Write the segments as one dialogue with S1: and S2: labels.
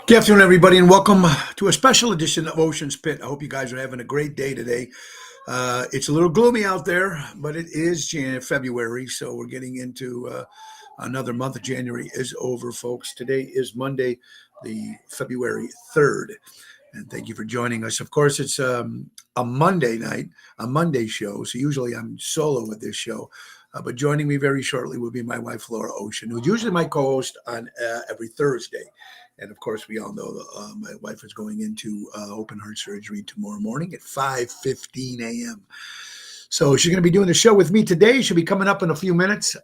S1: Good afternoon, everybody, and welcome to a special edition of Ocean's Pit. I hope you guys are having a great day today. It's a little gloomy out there, but it is February, so we're getting into another month. January is over, folks. Today is Monday, the February 3rd, and thank you for joining us. Of course, it's a Monday night, a Monday show, so usually I'm solo with this show. But joining me very shortly will be my wife, Laura Ocean, who's usually my co-host on every Thursday. And of course, we all know my wife is going into open heart surgery tomorrow morning at 5:15 a.m. So she's going to be doing the show with me today. She'll be coming up in a few minutes,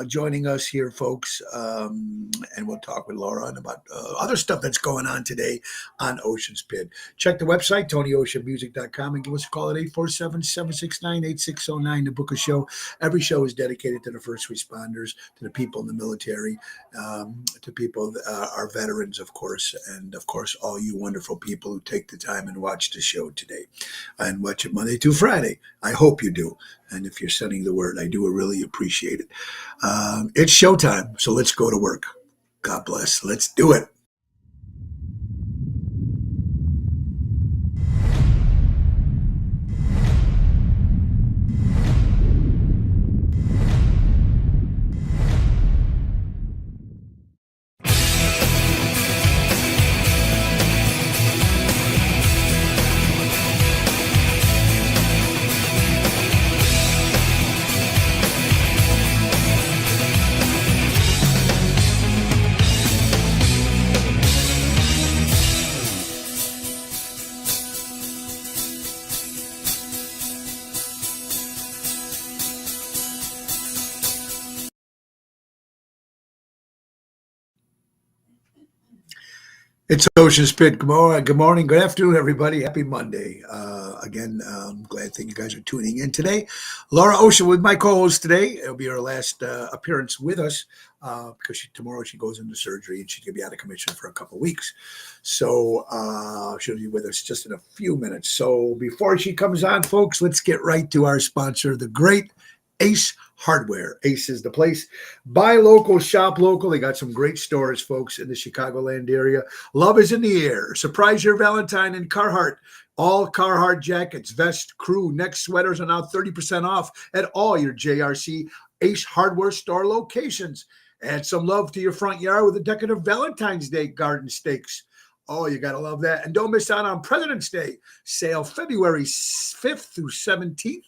S1: joining us here, folks. And we'll talk with Laura about other stuff that's going on today on Ocean's Pit. Check the website, TonyOceanMusic.com, and give us a call at 847-769-8609 to book a show. Every show is dedicated to the first responders, to the people in the military, to people, our veterans, of course, and, of course, all you wonderful people who take the time and watch the show today and watch it Monday through Friday. I hope you do. And if you're sending the word, I do really appreciate it. It's showtime, so let's go to work. God bless. Let's do it. It's Ocean's Pit. Good morning, good afternoon, everybody. Happy Monday. Again, I'm glad that you guys are tuning in today. Laura Ocean with my co-host today. It'll be her last appearance with us because tomorrow she goes into surgery and she's going to be out of commission for a couple of weeks. So she'll be with us just in a few minutes. So before she comes on, folks, let's get right to our sponsor, the great Ace Hardware. Ace is the place. Buy local, shop local. They got some great stores, folks, in the Chicagoland area. Love is in the air. Surprise your Valentine in Carhartt. All Carhartt jackets, vests, crew, neck sweaters are now 30% off at all your JRC Ace Hardware store locations. Add some love to your front yard with a decorative Valentine's Day garden stakes. Oh, you got to love that. And don't miss out on President's Day sale February 5th through 17th.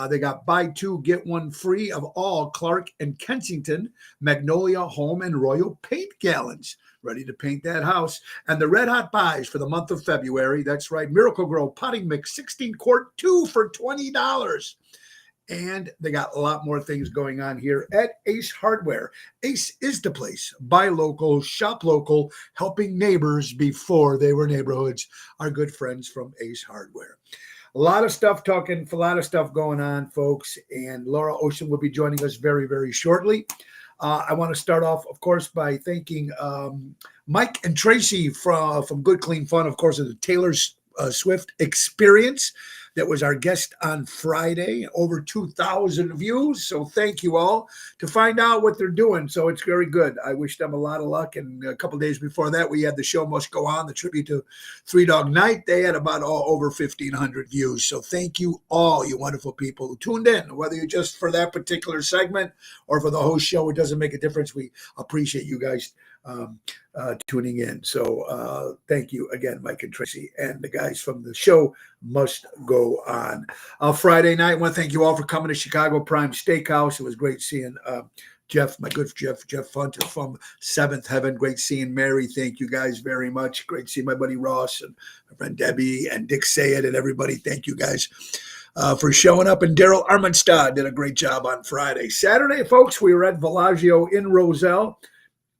S1: They got buy two, get one free of all Clark and Kensington, Magnolia Home and Royal paint gallons. Ready to paint that house. And the red hot buys for the month of February. That's right. Miracle Grow potting mix, 16 quart, 2 for $20. And they got a lot more things going on here at Ace Hardware. Ace is the place. Buy local, shop local, helping neighbors before they were neighborhoods. Our good friends from Ace Hardware. A lot of stuff going on, folks. And Laura Ocean will be joining us very, very shortly. I want to start off, of course, by thanking Mike and Tracy from Good Clean Fun, of course, of the Taylor Swift Experience. That was our guest on Friday, over 2,000 views. So thank you all to find out what they're doing. So it's very good. I wish them a lot of luck. And a couple of days before that, we had the Show Must Go On, the tribute to Three Dog Night. They had about over 1,500 views. So thank you all, you wonderful people who tuned in, whether you're just for that particular segment or for the whole show. It doesn't make a difference. We appreciate you guys tuning in. So thank you again, Mike and Tracy, and the guys from the Show Must Go On. Friday night, I want to thank you all for coming to Chicago Prime Steakhouse. It was great seeing Jeff, my good Jeff Hunter from Seventh Heaven. Great seeing Mary. Thank you guys very much. Great seeing my buddy Ross and my friend Debbie and Dick Sayed and everybody. Thank you guys for showing up. And Daryl Armenstad did a great job on Friday. Saturday, folks, we were at Villaggio in Roselle.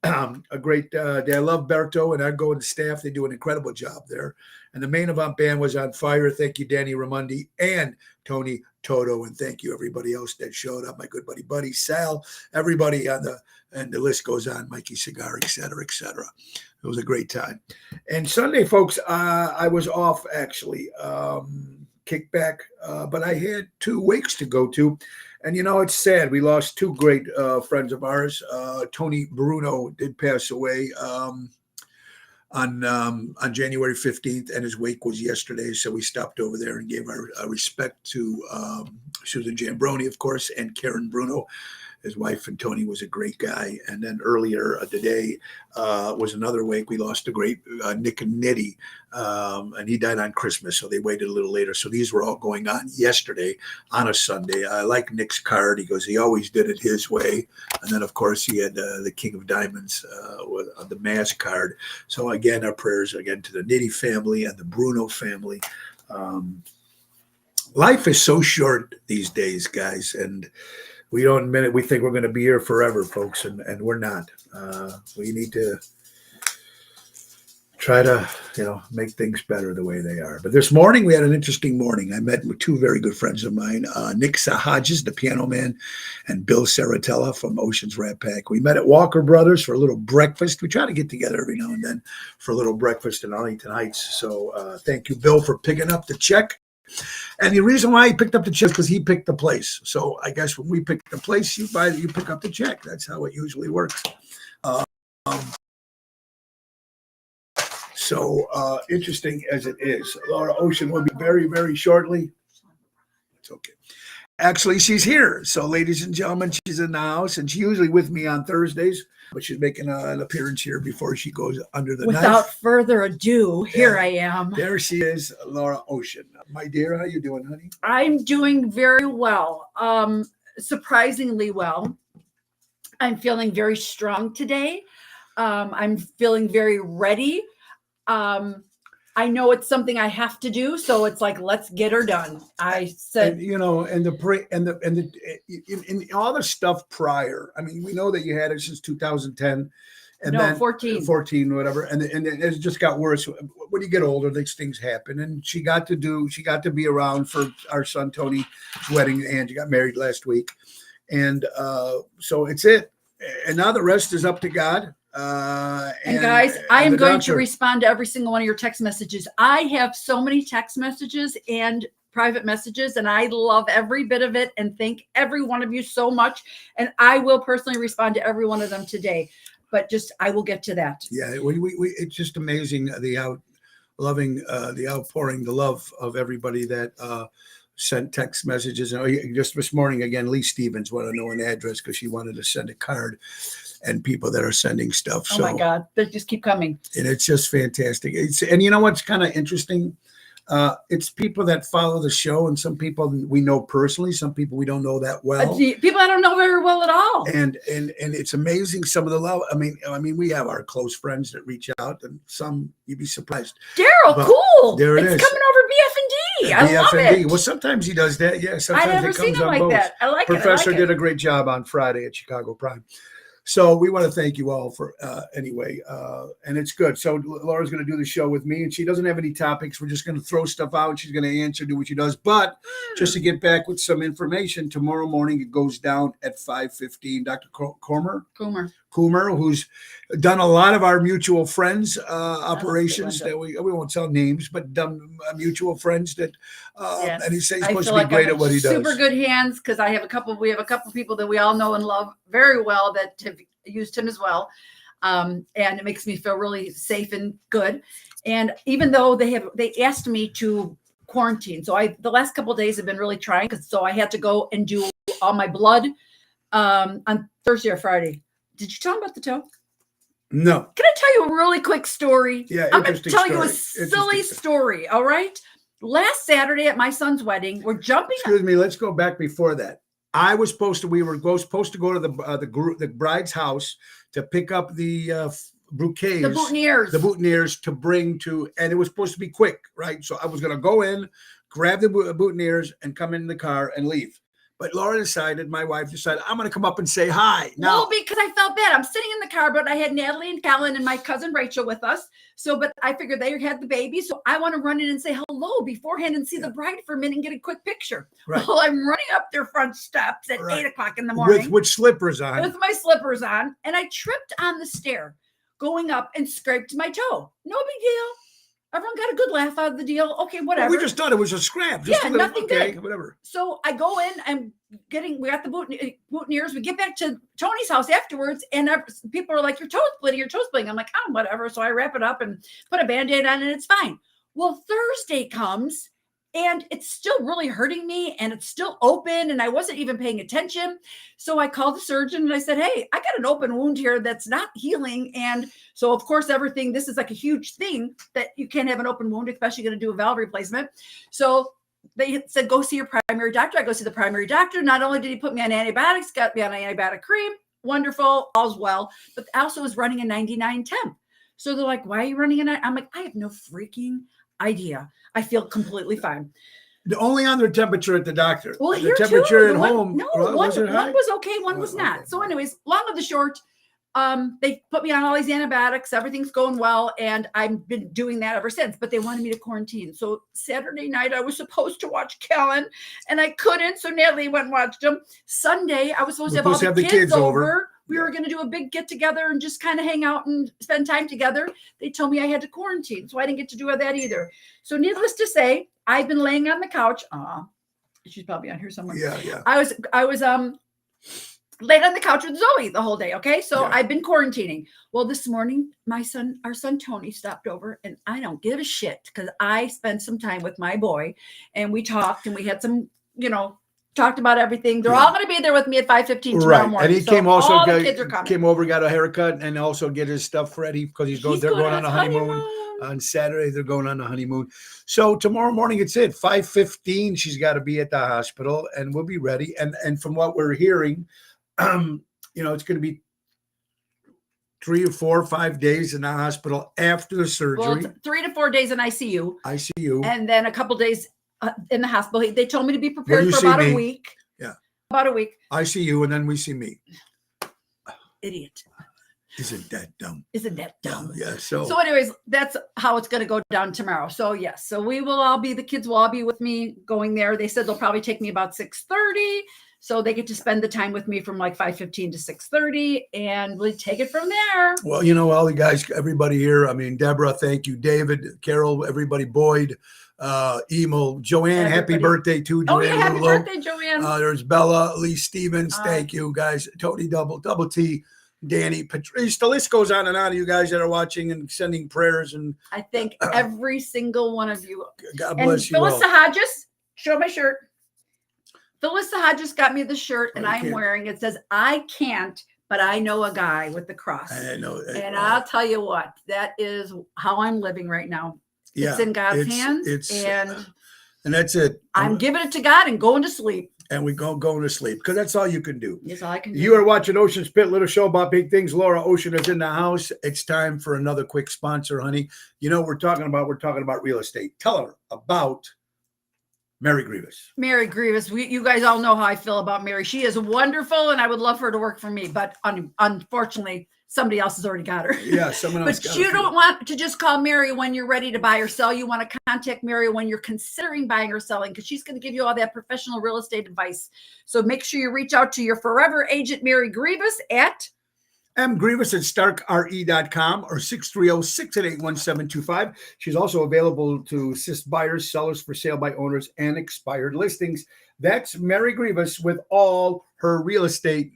S1: A great day. I love Berto and Edgo and the staff. They do an incredible job there. And the main event band was on fire. Thank you, Danny Ramundi and Tony Toto. And thank you, everybody else that showed up. My good buddy Sal, everybody and the list goes on, Mikey Cigar, et cetera, et cetera. It was a great time. And Sunday, folks, I was off actually, kickback, but I had 2 wakes to go to. And, you know, it's sad. We lost 2 great friends of ours. Tony Bruno did pass away. on January 15th, and his wake was yesterday. So we stopped over there and gave our respect to Susan Jambroni, of course, and Karen Bruno. His wife, and Tony was a great guy. And then earlier today was another wake. We lost a great Nick Nitti, and he died on Christmas, so they waited a little later. So these were all going on yesterday on a Sunday. I like Nick's card. He goes, he always did it his way. And then, of course, he had the King of Diamonds with the Mass card. So, again, our prayers, again, to the Nitti family and the Bruno family. Life is so short these days, guys, and we don't admit it. We think we're going to be here forever, folks, and we're not. We need to try to, make things better the way they are. But this morning, we had an interesting morning. I met with two very good friends of mine, Nick Sahajas, the piano man, and Bill Saratella from Oceans Rat Pack. We met at Walker Brothers for a little breakfast. We try to get together every now and then for a little breakfast in Arlington Heights. So thank you, Bill, for picking up the check. And the reason why he picked up the check is because he picked the place. So I guess when we pick the place, you pick up the check. That's how it usually works. So interesting as it is, Laura Ocean will be very, very shortly. It's okay. Actually, she's here. So, ladies and gentlemen, she's in the house, and she's usually with me on Thursdays, but she's making an appearance here before she goes under the knife.
S2: Without further ado, here I am.
S1: There she is, Laura Ocean. My dear, how you doing, honey?
S2: I'm doing very well, surprisingly well. I'm feeling very strong today. I'm feeling very ready. I know it's something I have to do, so it's like, let's get her done. I said,
S1: and, in all the stuff prior. I mean, we know that you had it since 2010, and then 14, whatever, and it just got worse. When you get older, these things happen, and she got to be around for our son Tony's wedding, and she got married last week, and so it's it. And now the rest is up to God.
S2: And guys, I am going to respond to every single one of your text messages. I have so many text messages and private messages, and I love every bit of it and thank every one of you so much. And I will personally respond to every one of them today, but I will get to that. Yeah,
S1: it's just amazing the outpouring, the love of everybody that sent text messages. And just this morning, again, Lee Stevens wanted to know an address because she wanted to send a card, and people that are sending stuff.
S2: Oh my God, they just keep coming.
S1: And it's just fantastic. And you know what's kind of interesting? It's people that follow the show, and some people we know personally, some people we don't know that well.
S2: People I don't know very well at all.
S1: And it's amazing some of the love. I mean, we have our close friends that reach out, and some you'd be surprised.
S2: Daryl, cool.
S1: There it is.
S2: It's coming over BF&D. I love it.
S1: Well, sometimes he does that. Yeah, sometimes
S2: I never seen him like that. I like
S1: Professor did a great job on Friday at Chicago Prime. So we want to thank you all for anyway, and it's good. So Laura's going to do the show with me, and she doesn't have any topics. We're just going to throw stuff out, and she's going to answer, do what she does. But just to get back with some information, tomorrow morning it goes down at 5:15. Dr. Coomer, who's done a lot of our mutual friends operations that we won't tell names, but done mutual friends that, yes. And he's supposed to be great at what he does.
S2: Super good hands, because we have a couple people that we all know and love very well that have used him as well. And it makes me feel really safe and good. And even though they asked me to quarantine, so the last couple of days have been really trying, so I had to go and do all my blood on Thursday or Friday. Did you tell him about the toe?
S1: No.
S2: Can I tell you a really quick story?
S1: Yeah,
S2: I'm going to tell you a silly story, all right? Last Saturday at my son's wedding, we're jumping.
S1: Excuse me, let's go back before that. We were supposed to go to the bride's house to pick up the bouquets,
S2: the boutonnieres
S1: to bring to, and it was supposed to be quick, right? So I was going to go in, grab the boutonnieres, and come in the car and leave. But Laura my wife decided, I'm going to come up and say hi. Now,
S2: well, because I felt bad. I'm sitting in the car, but I had Natalie and Callan and my cousin Rachel with us. But I figured they had the baby. So I want to run in and say hello beforehand and see the bride for a minute and get a quick picture.
S1: Right.
S2: Well, I'm running up their front steps at 8 o'clock in the morning.
S1: With slippers on.
S2: With my slippers on. And I tripped on the stair going up and scraped my toe. No big deal. Everyone got a good laugh out of the deal. Okay,
S1: Well,
S2: whatever.
S1: we just thought it was a scrap. Just
S2: Yeah,
S1: a little,
S2: nothing
S1: okay,
S2: big.
S1: whatever.
S2: So I go in, we got the boutonnieres. We get back to Tony's house afterwards, and people are like, your toe's bleeding. I'm like, oh, whatever. So I wrap it up and put a Band-Aid on, and it's fine. Well, Thursday comes, and it's still really hurting me, and it's still open, and I wasn't even paying attention. So I called the surgeon, and I said, hey, I got an open wound here that's not healing. And so, of course, this is like a huge thing that you can't have an open wound, especially going to do a valve replacement. So they said, go see your primary doctor. I go see the primary doctor. Not only did he put me on antibiotics, got me on antibiotic cream. Wonderful. All's well. But also was running a 99 temp. So they're like, why are you running a 9? I'm like, I have no freaking idea. I feel completely fine.
S1: Only on their temperature at the doctor.
S2: Well,
S1: the
S2: here
S1: temperature
S2: too.
S1: at home.
S2: No,
S1: well,
S2: one
S1: was it high?
S2: was okay. One was
S1: Okay.
S2: not. So anyways, long of the short, they put me on all these antibiotics. Everything's going well. And I've been doing that ever since, but they wanted me to quarantine. So Saturday night, I was supposed to watch Kellen and I couldn't. So Natalie went and watched him. Sunday, I was supposed to have all the kids over. We were going to do a big get together and just kind of hang out and spend time together. They told me I had to quarantine, so I didn't get to do that either. So needless to say, I've been laying on the couch. She's probably on here somewhere.
S1: Yeah.
S2: I was laid on the couch with Zoe the whole day. Okay. So I've been quarantining. Well, this morning, our son Tony stopped over, and I don't give a shit because I spent some time with my boy and we talked and we had some, talked about everything. They're all going to be there with me at 5:15 tomorrow morning.
S1: And he came also,
S2: all the kids are coming.
S1: Came over, got a haircut, and also get his stuff ready because they're going on a honeymoon. On Saturday, they're going on a honeymoon. So tomorrow morning, it's 5:15. She's got to be at the hospital, and we'll be ready. And from what we're hearing, it's going to be 3 or 4 or 5 days in the hospital after the surgery.
S2: Well, 3 to 4 days in ICU. And then a couple days in the hospital. They told me to be prepared for about a week.
S1: Yeah.
S2: About a week.
S1: ICU, and then we see me.
S2: Idiot.
S1: Isn't that dumb?
S2: Yeah.
S1: So
S2: anyways, that's how it's going to go down tomorrow. So yes. So the kids will all be with me going there. They said they'll probably take me about 6:30. So they get to spend the time with me from like 5:15 to 6:30, and we'll take it from there.
S1: Well, all the guys, everybody here. I mean, Deborah, thank you. David, Carol, everybody, Boyd, Emil, Joanne, happy birthday to Joanne.
S2: Oh yeah, happy birthday, Joanne.
S1: There's Bella, Lee Stevens, thank you guys. Tony Double T, Danny, Patrice. The list goes on and on. You guys that are watching and sending prayers, and
S2: I thank every single one of you.
S1: God bless you.
S2: Phyllis Hodges, show my shirt. Phyllis Hodges got me the shirt, and I'm wearing it. Says, I can't, but I know a guy with the cross.
S1: I know.
S2: And I'll tell you what, that is how I'm living right now.
S1: Yeah,
S2: it's in God's hands.
S1: And that's it.
S2: I'm giving it to God and going to sleep.
S1: And we going to sleep because that's all you can do.
S2: That's all I can do.
S1: You are watching Ocean Spit, little show about big things. Laura Ocean is in the house. It's time for another quick sponsor, honey. We're talking about real estate. Tell her about Mary Grievous.
S2: Mary Grievous. You guys all know how I feel about Mary. She is wonderful, and I would love for her to work for me. But unfortunately, somebody else has already got her.
S1: Yeah, someone else.
S2: But you don't want to just call Mary when you're ready to buy or sell. You want to contact Mary when you're considering buying or selling, because she's going to give you all that professional real estate advice. So make sure you reach out to your forever agent, Mary Grievous, at
S1: mgrievous@starkre.com or 630-688-1725. She's also available to assist buyers, sellers, for sale by owners, and expired listings. That's Mary Grievous with all her real estate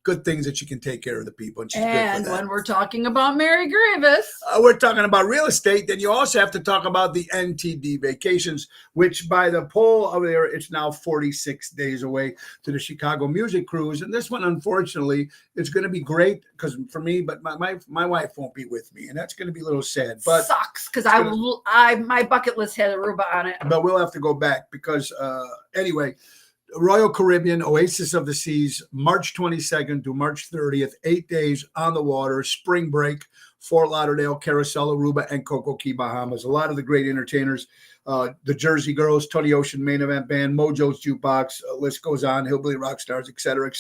S1: good things that she can take care of the people. And she's good for that.
S2: When we're talking about Mary Grievous,
S1: we're talking about real estate. Then you also have to talk about the NTD vacations, which by the poll over there, it's now 46 days away to the Chicago Music Cruise. And this one, unfortunately, is going to be great because for me, but my wife won't be with me, and that's going to be a little sad. But
S2: sucks because my bucket list had Aruba on it.
S1: But we'll have to go back because anyway. Royal Caribbean, Oasis of the Seas, March 22nd to March 30th, 8 days on the water, spring break, Fort Lauderdale, Carousel, Aruba, and Coco Key, Bahamas. A lot of the great entertainers, the Jersey Girls, Tony Ocean Main Event Band, Mojo's Jukebox, list goes on, Hillbilly Rockstars, et cetera,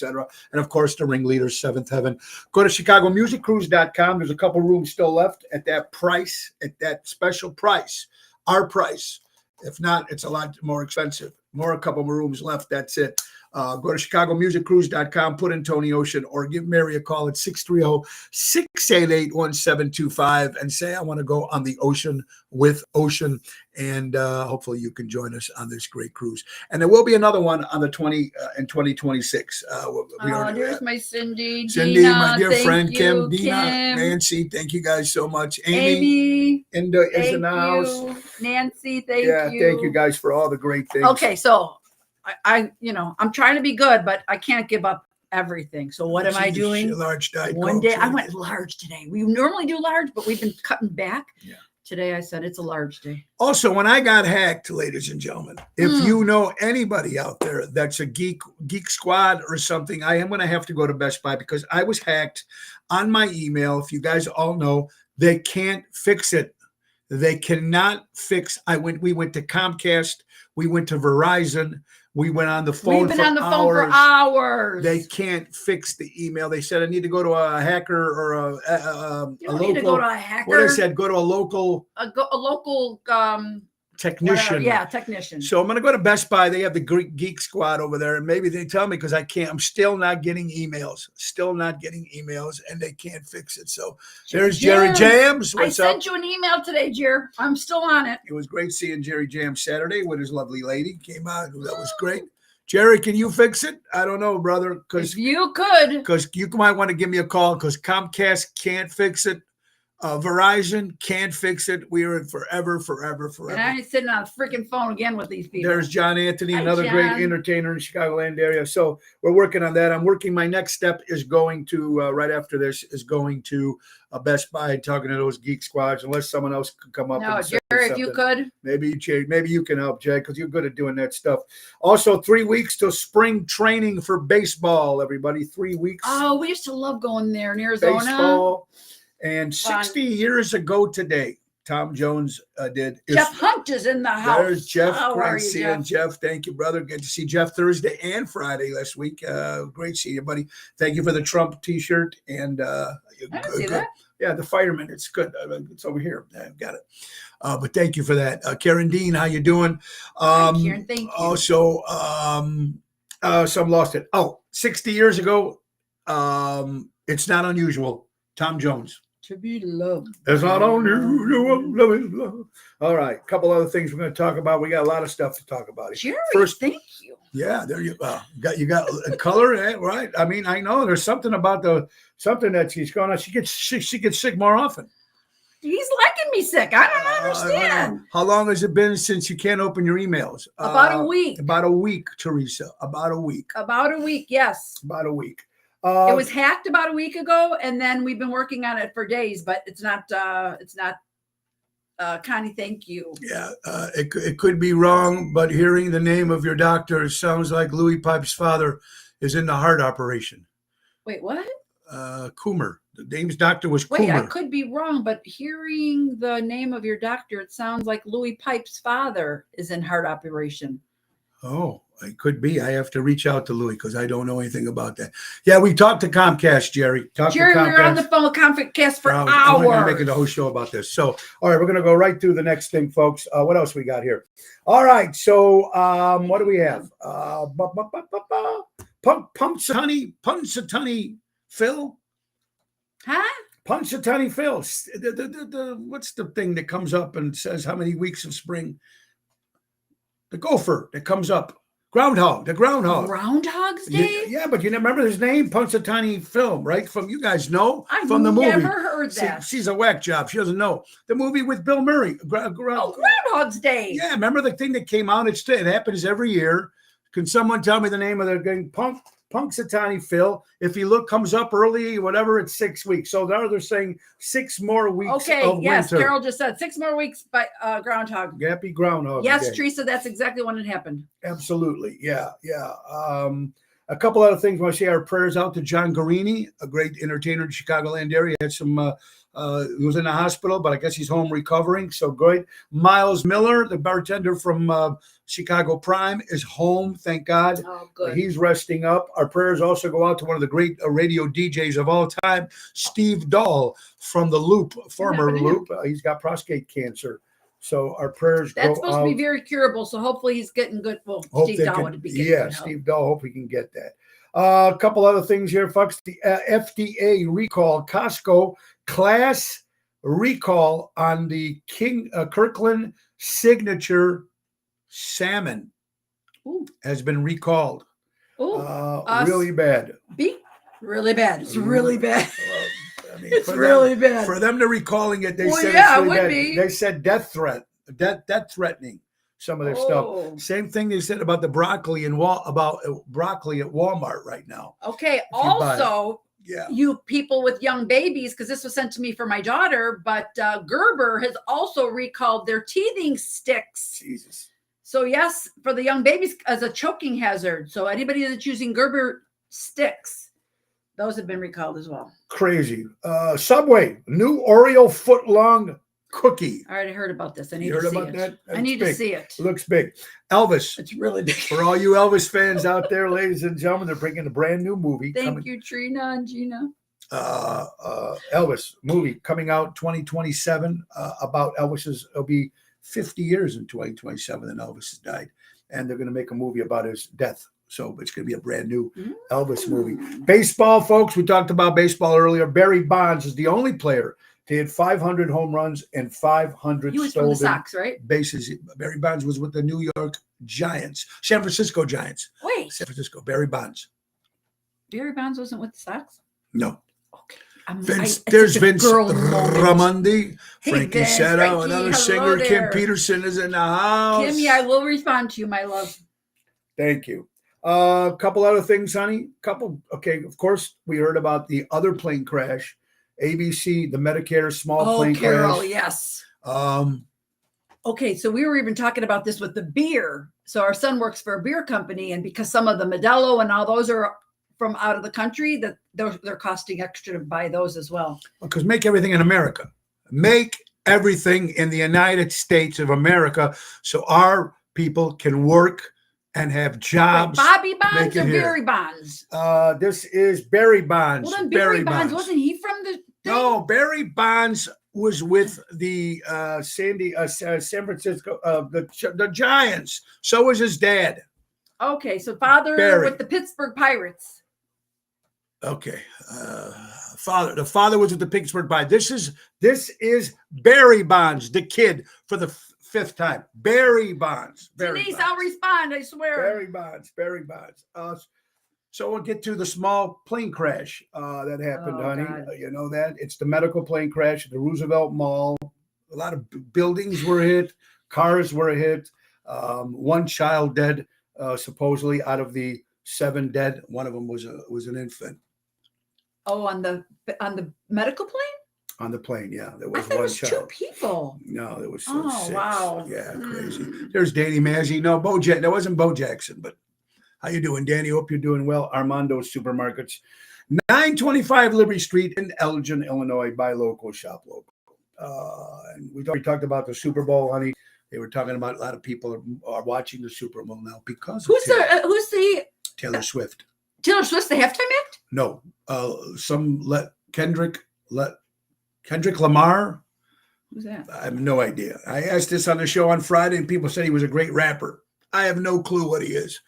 S1: and of course the Ringleaders, Seventh Heaven. Go to ChicagoMusicCruise.com. There's a couple rooms still left at that price, at that special price, our price. If not, it's a lot more expensive. A couple more rooms left. That's it. Go to chicagomusiccruise.com, put in Tony Ocean, or give Mary a call at 630-688-1725 and say, I want to go on the ocean with Ocean. And hopefully you can join us on this great cruise. And there will be another one on the 2026.
S2: There's my Cindy,
S1: Cindy,
S2: Dina,
S1: my dear
S2: thank
S1: friend,
S2: you,
S1: Kim, Dina,
S2: Kim,
S1: Nancy, thank you guys so much.
S2: Amy,
S1: Inda is
S2: thank
S1: in the house.
S2: you, Nancy, thank
S1: Yeah,
S2: you.
S1: thank you guys for all the great things.
S2: Okay, so I'm trying to be good, but I can't give up everything. So what am I doing?
S1: Large Diet
S2: One
S1: Coke,
S2: day I
S1: so-
S2: went large today. We normally do large, but we've been cutting back.
S1: Yeah.
S2: Today I said it's a large day.
S1: Also, when I got hacked, ladies and gentlemen, if you know anybody out there that's a geek squad or something, I am going to have to go to Best Buy because I was hacked on my email. If you guys all know, they can't fix it. They cannot fix. We went to Comcast. We went to Verizon. We went on the phone.
S2: We've been on the phone for hours.
S1: They can't fix the email. They said I need to go to a hacker or
S2: You
S1: a
S2: don't need to go
S1: local.
S2: to a hacker.
S1: What I said, go to a local
S2: a local
S1: technician.
S2: whatever. Yeah, technician.
S1: So I'm going to go to Best Buy. They have the Greek Geek Squad over there, and maybe they tell me because I can't. I'm still not getting emails. And they can't fix it. So there's Jerry Jams.
S2: I
S1: What's up?
S2: sent you an email today, Jer. I'm still on it.
S1: It was great seeing Jerry Jams Saturday with his lovely lady. Came out. That was great. Jerry, can you fix it? I don't know, brother,
S2: If you could.
S1: because you might want to give me a call because Comcast can't fix it. Verizon can't fix it. We are in forever.
S2: And I ain't sitting on a freaking phone again with these people.
S1: There's John Anthony,
S2: Hi,
S1: another great
S2: John.
S1: entertainer in the Chicagoland area. So we're working on that. I'm working. My next step is going to, right after this, is going to Best Buy and talking to those geek squads, unless someone else could come up.
S2: No,
S1: and say
S2: Jerry, if you
S1: something.
S2: could.
S1: Maybe you can help, Jay, because you're good at doing that stuff. Also, 3 weeks till spring training for baseball, everybody. 3 weeks.
S2: Oh, we used to love going there in Arizona.
S1: Baseball. And 60 years ago today, Tom Jones did.
S2: Jeff Hunt is in the house.
S1: There's Jeff.
S2: How are
S1: Great
S2: you,
S1: seeing
S2: Jeff?
S1: Jeff. Thank you, brother. Good to see Jeff Thursday and Friday last week. Great seeing you, buddy. Thank you for the Trump T-shirt. And
S2: I didn't see that.
S1: Yeah, the fireman. It's good. It's over here. I've got it. But thank you for that. Karen Dean, how you doing?
S2: Hi, Karen, thank you.
S1: Also, some lost it. 60 years ago, it's not unusual. Tom Jones.
S2: To be loved.
S1: It's not unusual. Love is love. All right. A couple other things we're going to talk about. We got a lot of stuff to talk about.
S2: Jerry,
S1: First-
S2: thank you.
S1: Yeah, there you go. You got a color, right? I mean, I know there's something about something that she's going on. She gets sick more often.
S2: He's liking me sick. I don't understand.
S1: How long has it been since you can't open your emails?
S2: About a week.
S1: About a week, Teresa. About a week.
S2: About a week, yes.
S1: About a week.
S2: It was hacked about a week ago, and then we've been working on it for days, but it's not Connie, thank you.
S1: Yeah, it could be wrong, but hearing the name of your doctor sounds like Louis Pipe's father is in the heart operation.
S2: Wait, what?
S1: Coomer. The name's doctor was
S2: Wait, I
S1: Coomer.
S2: could be wrong, but hearing the name of your doctor, it sounds like Louis Pipe's father is in heart operation.
S1: Oh, it could be. I have to reach out to Louis because I don't know anything about that. Yeah, we talked to Comcast, Jerry.
S2: Jerry, we were on the phone with Comcast for
S1: I'm
S2: hours.
S1: going to make it a whole show about this. So, all right, we're going to go right through the next thing, folks. What else we got here? All right, so what do we have? Punxsutawney Phil?
S2: Huh?
S1: Punxsutawney Phil. What's the thing that comes up and says how many weeks of spring? The gopher that comes up. Groundhog. The groundhog.
S2: Groundhog's Day?
S1: Yeah, but you remember his name? Punxsutawney Phil, right? From you guys know
S2: I've
S1: from the movie.
S2: never heard that.
S1: She's a whack job. She doesn't know. The movie with Bill Murray.
S2: Groundhog's Day.
S1: Yeah, remember the thing that came out? It happens every year. Can someone tell me the name of the game? Punxsutawney Phil. If you comes up early, whatever, it's 6 weeks. So now they're saying 6 more weeks.
S2: Okay,
S1: of
S2: yes,
S1: winter.
S2: Carol just said 6 more weeks by Groundhog.
S1: Happy Groundhog
S2: Yes,
S1: Day.
S2: Teresa, that's exactly when it happened.
S1: Absolutely. Yeah. A couple other things. I want to say our prayers out to John Guarini, a great entertainer in the Chicagoland area. Had some, he was in the hospital, but I guess he's home recovering. So good. Miles Miller, the bartender from Chicago Prime, is home. Thank God.
S2: Oh, good.
S1: He's resting up. Our prayers also go out to one of the great radio DJs of all time, Steve Dahl from the Loop, former
S2: happened to him?
S1: Loop. He's got prostate cancer.
S3: So our prayers
S2: That's
S3: go
S2: supposed
S3: out.
S2: to be very curable. So hopefully he's getting good. Well,
S3: Hope
S2: Steve
S3: they
S2: Dahl
S3: can-
S2: would be getting
S3: yeah,
S2: good help.
S3: Steve Dahl. Hope we can get that. A couple other things here, folks. The FDA recall Costco class recall on the Kirkland signature salmon
S2: Ooh.
S3: has been recalled.
S2: Ooh,
S3: Really bad.
S2: really bad. It's really bad.
S3: I mean,
S2: It's
S3: for
S2: really
S3: them,
S2: bad.
S3: For them to recalling it, they
S2: Well,
S3: said
S2: yeah,
S3: it's
S2: it
S3: really
S2: would
S3: bad.
S2: be.
S3: They said death threatening. Some of their
S2: Oh.
S3: stuff. Same thing they said about the broccoli about broccoli at Walmart right now.
S2: Okay.
S3: you buy it.
S2: Also,
S3: Yeah.
S2: you people with young babies, because this was sent to me for my daughter, but Gerber has also recalled their teething sticks.
S3: Jesus.
S2: So yes, for the young babies as a choking hazard. So anybody that's using Gerber sticks, those have been recalled as well.
S3: Crazy. Subway, new Oreo foot-long cookie.
S2: I already heard about this. I need
S3: You
S2: to
S3: heard
S2: see
S3: about
S2: it.
S3: that?
S2: I
S3: That's
S2: need
S3: big.
S2: to see it.
S3: It looks big. Elvis.
S2: It's really big.
S3: For all you Elvis fans out there, ladies and gentlemen, they're bringing a brand new movie.
S2: Thank you, Trina and Gina.
S3: Elvis movie coming out 2027 about Elvis's. It'll be 50 years in 2027 and Elvis has died, and they're going to make a movie about his death. So it's going to be a brand new Elvis movie. Baseball, folks. We talked about baseball earlier. Barry Bonds is the only player to hit 500 home runs and 500
S2: He was from the
S3: stolen
S2: Sox, right?
S3: bases. Barry Bonds was with the New York Giants, San Francisco Giants.
S2: Wait,
S3: San Francisco. Barry Bonds.
S2: Barry Bonds wasn't with the Sox?
S3: No.
S2: Okay.
S3: There's Vince
S2: girl moment.
S3: Ramondi,
S2: Hey,
S3: Frankie
S2: Vince,
S3: Setta,
S2: Frankie,
S3: another
S2: hello
S3: singer. Kim
S2: there.
S3: Peterson is in the house.
S2: Kimmy, I will respond to you, my love.
S3: Thank you. A couple other things, honey. Okay, of course, we heard about the other plane crash. ABC, the Medicare small plane
S2: Carol,
S3: crash.
S2: yes.
S3: Um,
S2: Okay, so we were even talking about this with the beer. So our son works for a beer company, and because some of the Modelo and all those are from out of the country, that they're costing extra to buy those as well.
S3: because make everything in America. Make everything in the United States of America so our people can work and have jobs.
S2: Wait, Bobby Bonds
S3: make it
S2: or
S3: here.
S2: Barry Bonds?
S3: This is Barry Bonds.
S2: Well, then Barry Bonds, wasn't he from the thing?
S3: No, Barry Bonds was with the San Francisco, the Giants. So was his dad.
S2: Okay, so father
S3: Barry.
S2: with the Pittsburgh Pirates.
S3: Okay, the father was with the Pittsburgh Pirates. This is Barry Bonds, the kid, for the fifth time. Barry Bonds.
S2: Denise, I'll respond. I swear.
S3: Barry Bonds. So we'll get to the small plane crash that happened,
S2: Oh,
S3: honey.
S2: God.
S3: You know that it's the medical plane crash at the Roosevelt Mall. A lot of buildings were hit, cars were hit. One child dead, supposedly out of the 7 dead. One of them was an infant
S2: Oh, on the medical plane?
S3: on the plane. Yeah, there
S2: I
S3: was
S2: thought it
S3: one
S2: was
S3: child.
S2: 2 people.
S3: No, there was
S2: Oh,
S3: 6.
S2: wow.
S3: Yeah, crazy.
S2: Hmm.
S3: There's Danny Mazzy. No, that wasn't Bo Jackson, but how you doing, Danny? Hope you're doing well. Armando's Supermarkets, 925 Liberty Street in Elgin, Illinois. Buy local, shop local. And we already talked about the Super Bowl, honey. They were talking about a lot of people are watching the Super Bowl now because of
S2: Who's the
S3: Taylor Swift.
S2: Taylor Swift's the halftime act?
S3: No, Kendrick Lamar.
S2: Who's that?
S3: I have no idea. I asked this on the show on Friday, and people said he was a great rapper. I have no clue what he is.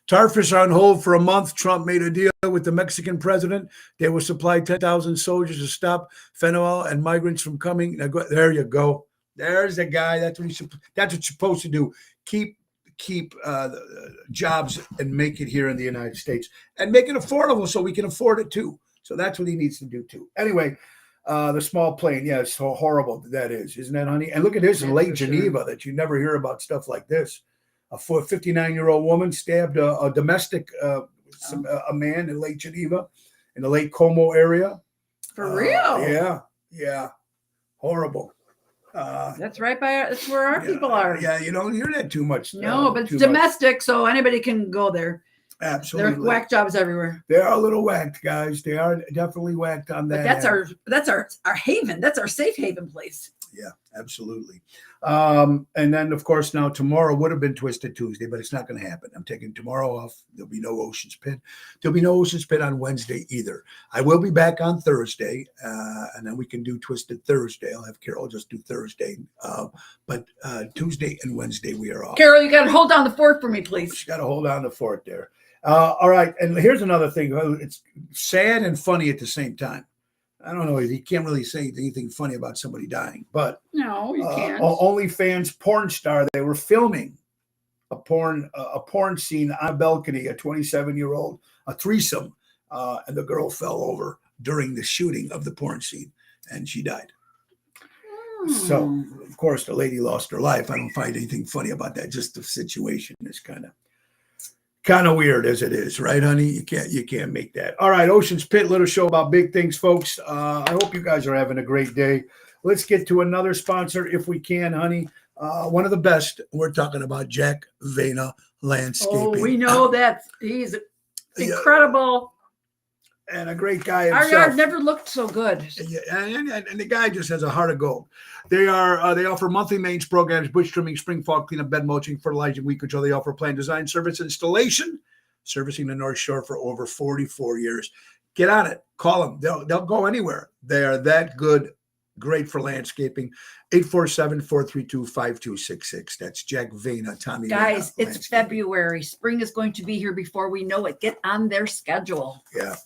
S3: Tarfish on hold for a month. Trump made a deal with the Mexican president. They will supply 10,000 soldiers to stop fentanyl and migrants from coming. Now there you go. There's the guy. That's what you're supposed to do. Keep jobs and make it here in the United States and make it affordable so we can afford it too. So that's what he needs to do too. Anyway, the small plane. Yeah, it's so horrible that is, isn't that, honey? And look at this in
S2: That's
S3: Lake
S2: for sure.
S3: Geneva that you never hear about stuff like this. A 59-year-old woman stabbed a domestic, a man in Lake Geneva, in the Lake Como area.
S2: For real?
S3: Yeah. Horrible.
S2: That's right that's where our people are.
S3: Yeah, you don't hear that too much.
S2: No, but it's
S3: too much.
S2: domestic, so anybody can go there.
S3: Absolutely.
S2: There are whack jobs everywhere.
S3: They are a little whacked, guys. They are definitely whacked on that.
S2: But that's our haven. That's our safe haven place.
S3: Yeah, absolutely. And then, of course, now tomorrow would have been Twisted Tuesday, but it's not going to happen. I'm taking tomorrow off. There'll be no Ocean's Pit. There'll be no Ocean's Pit on Wednesday either. I will be back on Thursday, and then we can do Twisted Thursday. I'll have Carol just do Thursday. But Tuesday and Wednesday, we are off.
S2: Carol, you got to hold down the fort for me, please.
S3: She got to hold on to the fort there. All right. And here's another thing. It's sad and funny at the same time. I don't know. You can't really say anything funny about somebody dying, but
S2: No, you can't.
S3: OnlyFans porn star. They were filming a porn scene on a balcony. A 27-year-old, a threesome, and the girl fell over during the shooting of the porn scene, and she died. So, of course, the lady lost her life. I don't find anything funny about that. Just the situation is kind of weird as it is, right, honey? You can't make that. All right, Ocean's Pit, little show about big things, folks. I hope you guys are having a great day. Let's get to another sponsor if we can, honey. One of the best. We're talking about Jack Vena Landscaping.
S2: Oh, we know that he's incredible.
S3: And a great guy himself.
S2: Our yard never looked so good.
S3: Yeah, and the guy just has a heart of gold. They offer monthly maintenance programs, bush trimming, spring, fall cleanup, bed mulching, fertilizing, weed control. They offer plant design, service, installation, servicing the North Shore for over 44 years. Get on it. Call them. They'll go anywhere. They are that good. Great for landscaping. 847-432-5266. That's Jack Vena, Tommy.
S2: Guys,
S3: Vena,
S2: it's February. Spring is going to be here before we know it. Get on their schedule.
S3: Yeah,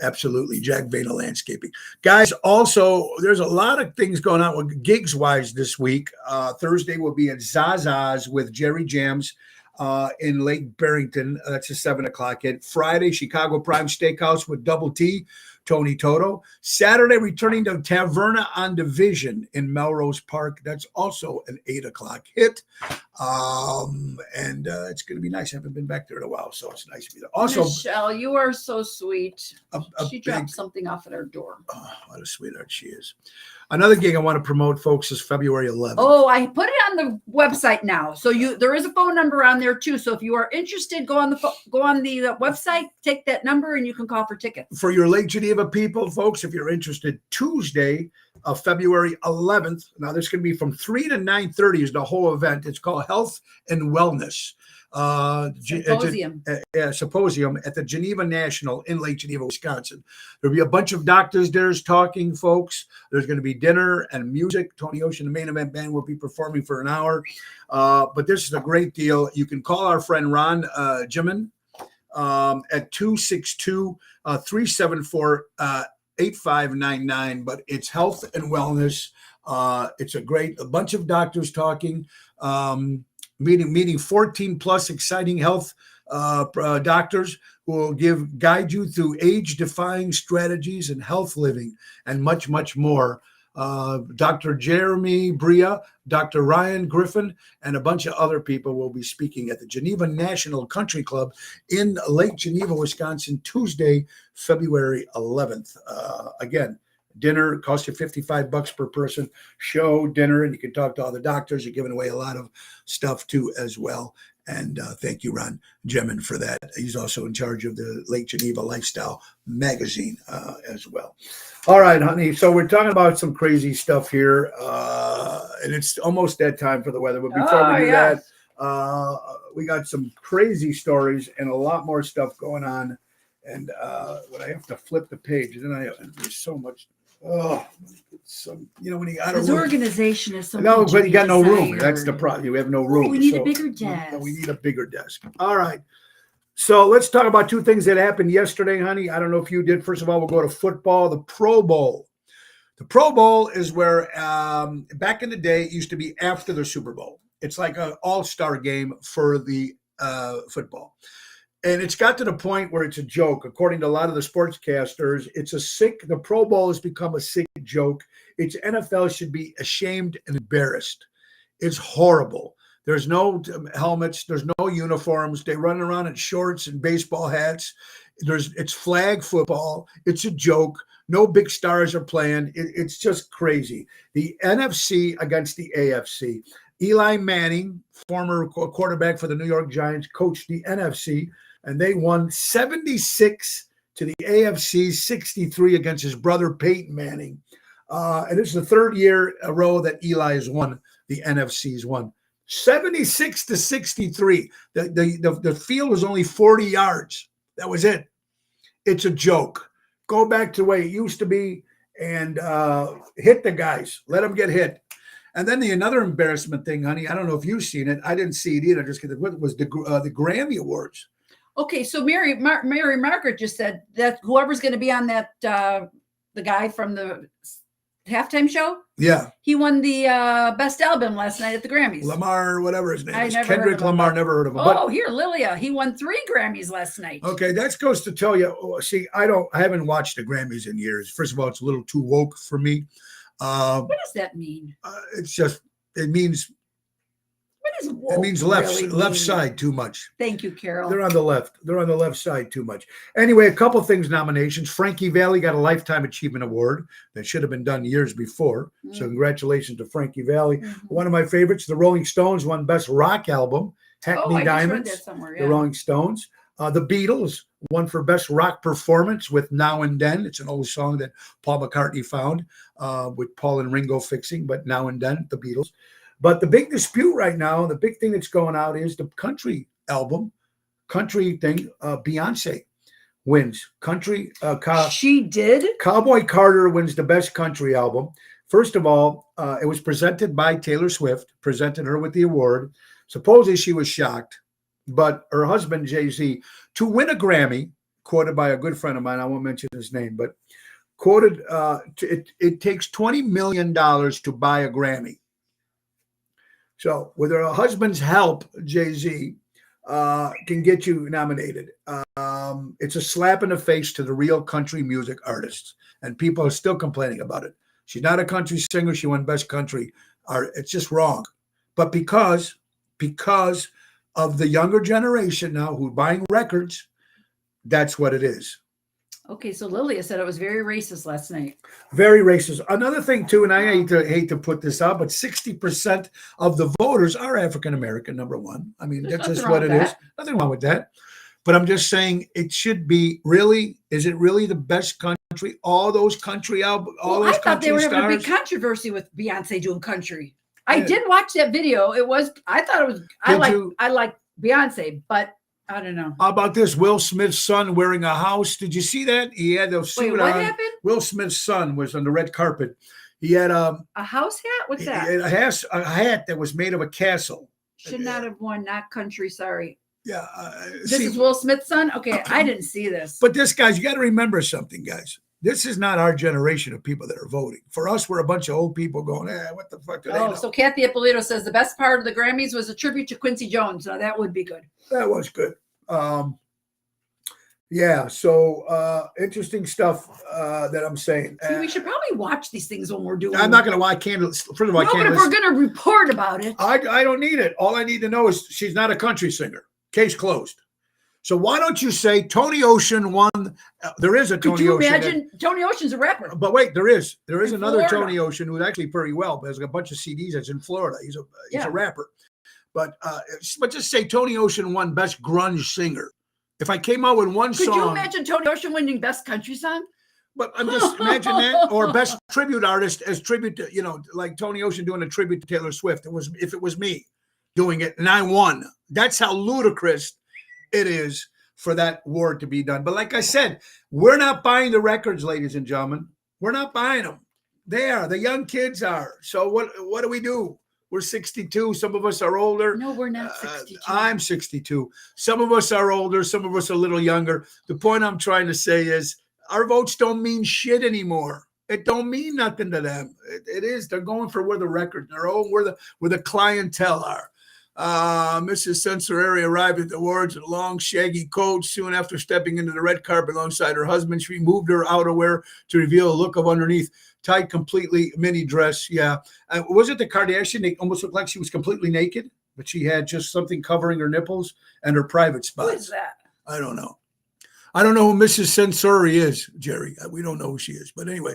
S3: absolutely. Jack Vena Landscaping. Guys, also, there's a lot of things going on with gigs-wise this week. Thursday will be at Zaza's with Jerry Jams in Lake Barrington. That's a 7 o'clock hit. Friday, Chicago Prime Steakhouse with Double T, Tony Toto. Saturday, returning to Taverna on Division in Melrose Park. That's also an 8 o'clock hit. And it's going to be nice. I haven't been back there in a while, so it's nice to be there. Also,
S2: Michelle, you are so sweet. She
S3: big,
S2: dropped something off at our door.
S3: Oh, what a sweetheart she is. Another gig I want to promote, folks, is February 11th.
S2: Oh, I put it on the website now. So there is a phone number on there too. So if you are interested, go on the website, take that number, and you can call for tickets.
S3: For your Lake Geneva people, folks, if you're interested, Tuesday, February 11th. Now, this can be from 3 to 9:30 is the whole event. It's called Health and Wellness.
S2: Symposium.
S3: Symposium at the Geneva National in Lake Geneva, Wisconsin. There'll be a bunch of doctors there talking, folks. There's going to be dinner and music. Tony Ocean, the main event band, will be performing for an hour. But this is a great deal. You can call our friend Ron Jimin at 262-374-8599. But it's health and wellness. It's a bunch of doctors talking. Meeting 14 plus exciting health doctors who will guide you through age-defying strategies and health living and much, much more. Dr. Jeremy Bria, Dr. Ryan Griffin, and a bunch of other people will be speaking at the Geneva National Country Club in Lake Geneva, Wisconsin, Tuesday, February 11th. Again, dinner costs you $55 per person. Show, dinner, and you can talk to all the doctors. You're giving away a lot of stuff too as well. And thank you, Ron Jemin, for that. He's also in charge of the Lake Geneva Lifestyle magazine as well. All right, honey. So we're talking about some crazy stuff here, and it's almost that time for the weather. But before we do that, we got some crazy stories and a lot more stuff going on. And when I have to flip the page, then there's so much. Oh, when you got
S2: His organization is something.
S3: No, but you got no room.
S2: desired.
S3: That's the problem. We have no room.
S2: We need a bigger desk.
S3: We need a bigger desk. All right. So let's talk about two things that happened yesterday, honey. I don't know if you did. First of all, we'll go to football, the Pro Bowl. The Pro Bowl is where back in the day, it used to be after the Super Bowl. It's like an all-star game for the football. And it's got to the point where it's a joke. According to a lot of the sportscasters, the Pro Bowl has become a sick joke. NFL should be ashamed and embarrassed. It's horrible. There's no helmets. There's no uniforms. They run around in shorts and baseball hats. It's flag football. It's a joke. No big stars are playing. It's just crazy. The NFC against the AFC. Eli Manning, former quarterback for the New York Giants, coached the NFC. And they won 76 to the AFC, 63 against his brother Peyton Manning. And it's the third year a row that Eli has won, the NFC's won. 76-63. The field was only 40 yards. That was it. It's a joke. Go back to the way it used to be and hit the guys. Let them get hit. And then another embarrassment thing, honey, I don't know if you've seen it. I didn't see it either. Just because it was the Grammy Awards.
S2: Okay, so Mary Margaret just said that whoever's going to be on that, the guy from the halftime show,
S3: Yeah.
S2: he won the best album last night at the Grammys.
S3: Lamar, whatever his name
S2: I
S3: is.
S2: never heard
S3: Kendrick
S2: of him,
S3: Lamar,
S2: but-
S3: never heard of him.
S2: Oh, here, Lilia. He won 3 Grammys last night.
S3: Okay, that goes to tell you. See, I haven't watched the Grammys in years. First of all, it's a little too woke for me.
S2: What does that mean?
S3: It's just it means
S2: What does woke
S3: left
S2: really
S3: left
S2: mean?
S3: side too much.
S2: Thank you, Carol.
S3: They're on the left. They're on the left side too much. Anyway, a couple things nominations. Frankie Valli got a Lifetime Achievement Award that should have been done years before. So congratulations to Frankie Valli.
S2: Mhm.
S3: One of my favorites, the Rolling Stones won Best Rock Album. Hackney
S2: Oh, I just read
S3: Diamonds.
S2: that somewhere.
S3: The
S2: Yeah.
S3: Rolling Stones. The Beatles won for Best Rock Performance with Now and Then. It's an old song that Paul McCartney found with Paul and Ringo fixing, but Now and Then, the Beatles. But the big dispute right now, the big thing that's going out is the country album, country thing. Beyonce wins. Country.
S2: She did?
S3: Cowboy Carter wins the Best Country Album. First of all, it was presented by Taylor Swift, presented her with the award. Supposedly she was shocked. But her husband, Jay-Z, to win a Grammy, quoted by a good friend of mine, I won't mention his name, but quoted, it takes $20 million to buy a Grammy. So with her husband's help, Jay-Z can get you nominated. It's a slap in the face to the real country music artists. And people are still complaining about it. She's not a country singer. She won Best Country Art. It's just wrong. But because of the younger generation now who are buying records, that's what it is.
S2: Okay, so Lilia said it was very racist last night.
S3: Very racist. Another thing too, and I hate to put this out, but 60% of the voters are African American. Number one, I mean
S2: There's
S3: that's just
S2: nothing
S3: what it
S2: wrong with
S3: is. Nothing wrong with that. But I'm just saying it should be really. Is it really the best country? All those country albums, all
S2: Well,
S3: those
S2: I thought they
S3: country
S2: were having a big
S3: stars.
S2: controversy with Beyonce doing country. I
S3: Yeah.
S2: did watch that video. I thought it was. I
S3: Did
S2: like Beyonce, but I don't know.
S3: How about this? Will Smith's son wearing a house. Did you see that? He had a
S2: Wait,
S3: suit
S2: what
S3: on.
S2: happened?
S3: Will Smith's son was on the red carpet. He had
S2: A house hat? What's that?
S3: a hat that was made of a castle.
S2: Should not have won. Not country. Sorry.
S3: Yeah.
S2: This is Will Smith's son. Okay, I didn't see this.
S3: But this, guys, you got to remember something, guys. This is not our generation of people that are voting. For us, we're a bunch of old people going, what the fuck do they know?
S2: So Kathy Ippolito says the best part of the Grammys was a tribute to Quincy Jones. Now that would be good.
S3: That was good. Yeah, so interesting stuff that I'm saying.
S2: See, we should probably watch these things when we're doing.
S3: I'm not going to lie. First of all, I
S2: No,
S3: can't
S2: but if we're going to report about it,
S3: I don't need it. All I need to know is she's not a country singer. Case closed. So why don't you say Tony Ocean won? There is a
S2: could
S3: Tony
S2: you
S3: Ocean.
S2: imagine? Tony Ocean's a rapper.
S3: But wait, there is
S2: In
S3: another
S2: Florida.
S3: Tony Ocean who's actually pretty well. But has a bunch of CDs. That's in Florida. He's
S2: Yeah.
S3: a rapper. But just say Tony Ocean won Best Grunge Singer. If I came out with one
S2: Could
S3: song,
S2: you imagine Tony Ocean winning Best Country Song?
S3: but I'm just imagine that, or Best Tribute Artist as tribute to like Tony Ocean doing a tribute to Taylor Swift. If it was me doing it and I won. That's how ludicrous it is for that award to be done. But like I said, we're not buying the records, ladies and gentlemen. We're not buying them. They are. The young kids are. So what do we do? We're 62. Some of us are older.
S2: No, we're not 62.
S3: I'm 62. Some of us are older. Some of us are a little younger. The point I'm trying to say is our votes don't mean shit anymore. It don't mean nothing to them. It is. They're going for where the records are. Where the clientele are. Mrs. Sensorari arrived at the awards in a long, shaggy coat. Soon after stepping into the red carpet alongside her husband, she removed her outerwear to reveal a look of underneath. Tight, completely mini dress. Yeah. Was it the Kardashian? They almost looked like she was completely naked, but she had just something covering her nipples and her private
S2: Who is
S3: spots.
S2: that?
S3: I don't know. I don't know who Mrs. Sensori is, Jerry. We don't know who she is. But anyway.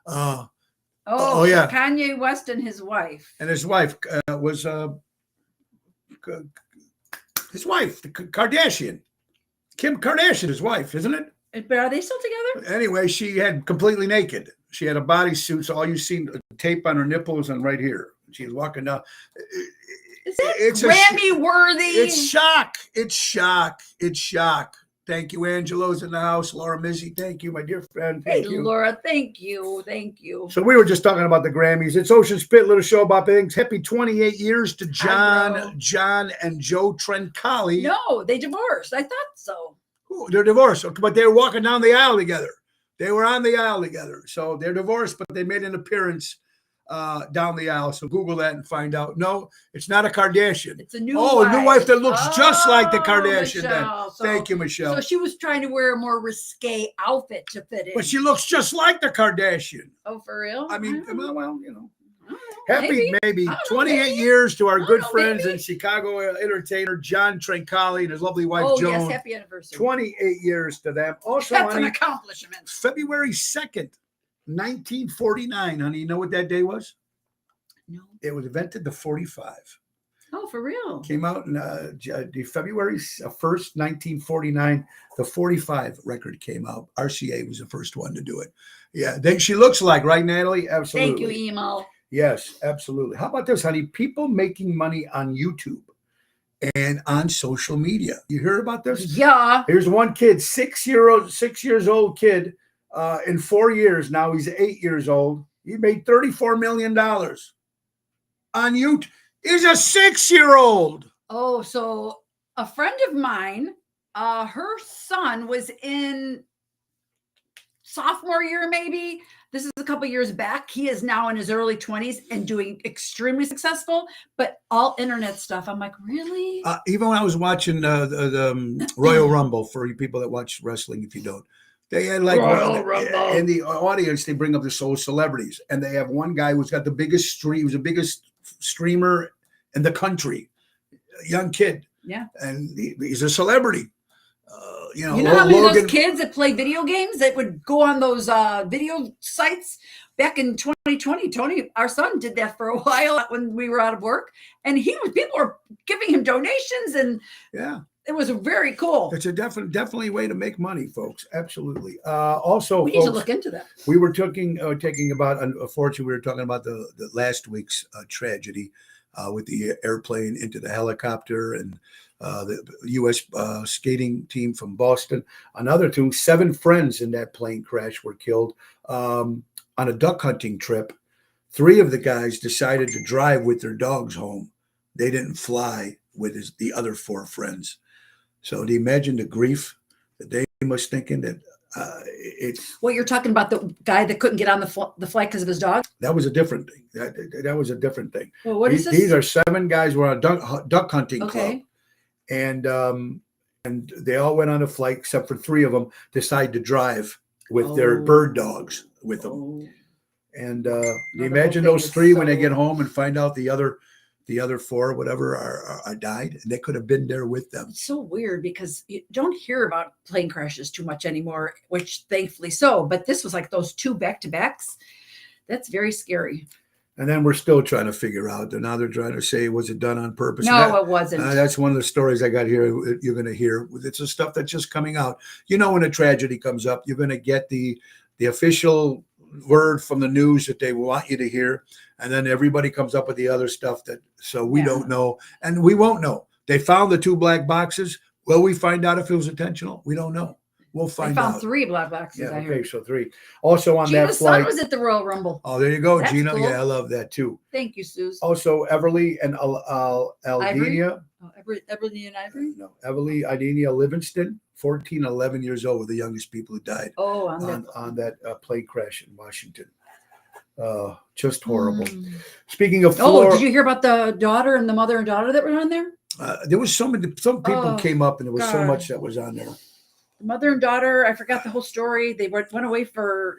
S2: Oh,
S3: yeah.
S2: Kanye West and his wife.
S3: And his wife was his wife, the Kardashian. Kim Kardashian, his wife, isn't it?
S2: But are they still together?
S3: Anyway, she had completely naked. She had a bodysuit, so all you see tape on her nipples and right here. She's walking down.
S2: Is it
S3: It's a
S2: Grammy worthy?
S3: It's shock. It's shock. It's shock. Thank you. Angelo's in the house. Laura Mizzi, thank you, my dear friend.
S2: Hey,
S3: Thank you.
S2: Laura, thank you. Thank you.
S3: So we were just talking about the Grammys. It's Ocean Spit, little show about things. Happy 28 years to
S2: Hi,
S3: John and Joe Trencali.
S2: No, they divorced. I thought so.
S3: Ooh, they're divorced, but they were walking down the aisle together. They were on the aisle together. So they're divorced, but they made an appearance down the aisle. So Google that and find out. No, it's not a Kardashian.
S2: It's a new
S3: a new wife that looks just like the
S2: Oh,
S3: Kardashian. Then.
S2: Michelle. So-
S3: Thank you, Michelle.
S2: So she was trying to wear a more risque outfit to fit in.
S3: But she looks just like the Kardashian.
S2: Oh, for real?
S3: I mean,
S2: don't know.
S3: well, you know.
S2: I don't know.
S3: Happy maybe
S2: I don't know,
S3: 28
S2: maybe.
S3: years to our
S2: I
S3: good
S2: don't know,
S3: friends
S2: maybe.
S3: and Chicago entertainer John Trencali and his lovely wife
S2: Oh,
S3: Joan.
S2: yes, happy anniversary.
S3: 28 years to them. Also,
S2: That's an
S3: honey,
S2: accomplishment.
S3: February 2nd, 1949, honey. You know what that day was?
S2: No.
S3: It was invented the 45.
S2: Oh, for real?
S3: Came out in the February 1st, 1949. The 45 record came out. RCA was the first one to do it. Yeah, she looks like, right, Natalie? Absolutely.
S2: Thank you, Emo.
S3: Yes, absolutely. How about this, honey? People making money on YouTube and on social media. You hear about this?
S2: Yeah.
S3: Here's one kid, 6 years old kid. In 4 years now, he's 8 years old. He made $34 million on YouTube. He's a 6-year-old.
S2: Oh, so a friend of mine, her son was in sophomore year, maybe. This is a couple years back. He is now in his early 20s and doing extremely successful, but all internet stuff. I'm like, really?
S3: Even when I was watching the Royal Rumble, for you people that watch wrestling, if you don't, they had like
S2: Royal Rumble.
S3: in the audience, they bring up the soul celebrities, and they have one guy who's got the biggest stream. He was the biggest streamer in the country, a young kid.
S2: Yeah.
S3: And he's a celebrity. You know
S2: how many of
S3: Logan,
S2: those kids that play video games that would go on those video sites back in 2020? Tony, our son, did that for a while when we were out of work, and people were giving him donations, and
S3: yeah,
S2: it was very cool.
S3: it's a definitely way to make money, folks. Absolutely. Also,
S2: We need to
S3: folks,
S2: look into that.
S3: we were taking about, unfortunately, we were talking about the last week's tragedy with the airplane into the helicopter and the U.S. Skating team from Boston. Another 7 friends in that plane crash were killed on a duck hunting trip. 3 of the guys decided to drive with their dogs home. They didn't fly with the other 4 friends. So do you imagine the grief that they must thinking that it's.
S2: What you're talking about, the guy that couldn't get on the flight because of his dog?
S3: That was a different thing. That was a different thing.
S2: Well, what is this?
S3: These are 7 guys who were on a duck hunting club.
S2: Okay.
S3: And they all went on a flight except for 3 of them decided to drive with their bird dogs with them.
S2: Oh.
S3: And
S2: the
S3: you
S2: whole
S3: imagine
S2: thing
S3: those
S2: is
S3: 3 when they
S2: so-
S3: get home and find out the other 4, whatever, are died, and they could have been there with them.
S2: It's so weird because you don't hear about plane crashes too much anymore, which thankfully so. But this was like those 2 back-to-backs. That's very scary.
S3: And then we're still trying to figure out. Now they're trying to say, was it done on purpose?
S2: No, it wasn't.
S3: That's one of the stories I got here. You're going to hear. It's the stuff that's just coming out. You know, when a tragedy comes up, you're going to get the official word from the news that they want you to hear, and then everybody comes up with the other stuff that. So we don't know, and we won't know. They found the 2 black boxes. Will we find out if it was intentional? We don't know. We'll
S2: I
S3: find
S2: found
S3: out.
S2: 3 black boxes.
S3: Yeah.
S2: I
S3: Okay.
S2: heard.
S3: So 3. Also on that
S2: Gina's
S3: flight.
S2: son was at the Royal Rumble.
S3: Oh, there you go,
S2: That's
S3: Gina.
S2: cool.
S3: Yeah, I love that too.
S2: Thank you, Suze.
S3: Also, Everly and Aldenia.
S2: Oh, Everly and Ivory.
S3: No, Everly Idenia Livingston, 14, 11 years old, were the youngest people who died
S2: Oh,
S3: on that plane crash in Washington. Just horrible.
S2: Mm.
S3: Speaking of
S2: Oh,
S3: Florida,
S2: did you hear about the daughter and the mother and daughter that were on there?
S3: there was some people
S2: Oh,
S3: came up and there was so
S2: God.
S3: much that was on there.
S2: The mother and daughter, I forgot the whole story. They went away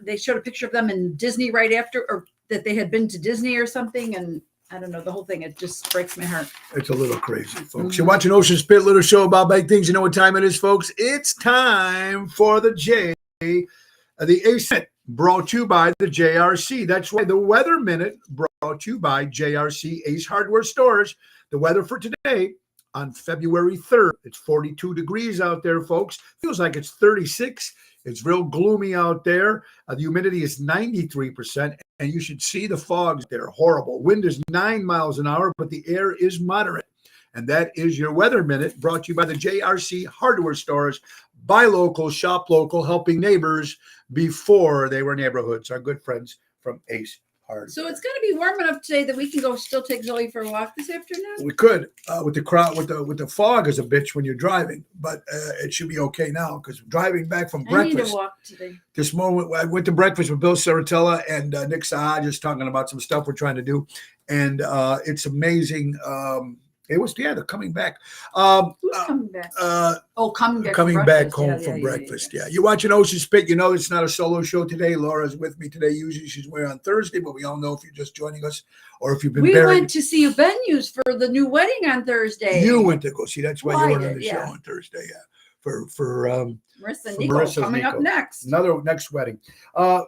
S2: they showed a picture of them in Disney right after, or that they had been to Disney or something. And I don't know, the whole thing, it just breaks my heart.
S3: It's a little crazy, folks.
S2: Mhm.
S3: You're watching Ocean Spit, little show about big things. You know what time it is, folks? It's time for the ACE Minute, brought to you by the JRC. That's why the Weather Minute, brought to you by JRC Ace Hardware Stores. The weather for today on February 3rd. It's 42 degrees out there, folks. Feels like it's 36 It's real gloomy out there. The humidity is 93%, and you should see the fogs. They're horrible. Wind is 9 miles an hour, but the air is moderate. And that is your Weather Minute, brought to you by the JRC Hardware Stores. Buy local, shop local, helping neighbors before they were neighborhoods. Our good friends from Ace Hardware.
S2: So it's going to be warm enough today that we can go still take Zoe for a walk this afternoon.
S3: We could with the crowd with the fog is a bitch when you're driving, but it should be okay now because driving back from
S2: I need
S3: breakfast
S2: to walk today.
S3: this morning. I went to breakfast with Bill Saratella and Nick Saha, just talking about some stuff we're trying to do, and it's amazing. It was they're coming back.
S2: Who's coming back? Coming back.
S3: Coming
S2: from
S3: back
S2: breakfast.
S3: home from breakfast. Yeah, you're watching Ocean Spit. You know it's not a solo show today. Laura's with me today. Usually she's away on Thursday, but we all know if you're just joining us or if you've been
S2: We
S3: buried.
S2: went to see venues for the new wedding on Thursday.
S3: You went to go see. That's why
S2: Well,
S3: you
S2: I
S3: were on
S2: did,
S3: the show
S2: yeah.
S3: on Thursday. Yeah, for
S2: Marissa and
S3: for
S2: Nico
S3: Marissa's
S2: coming up
S3: Nico.
S2: next.
S3: another next wedding.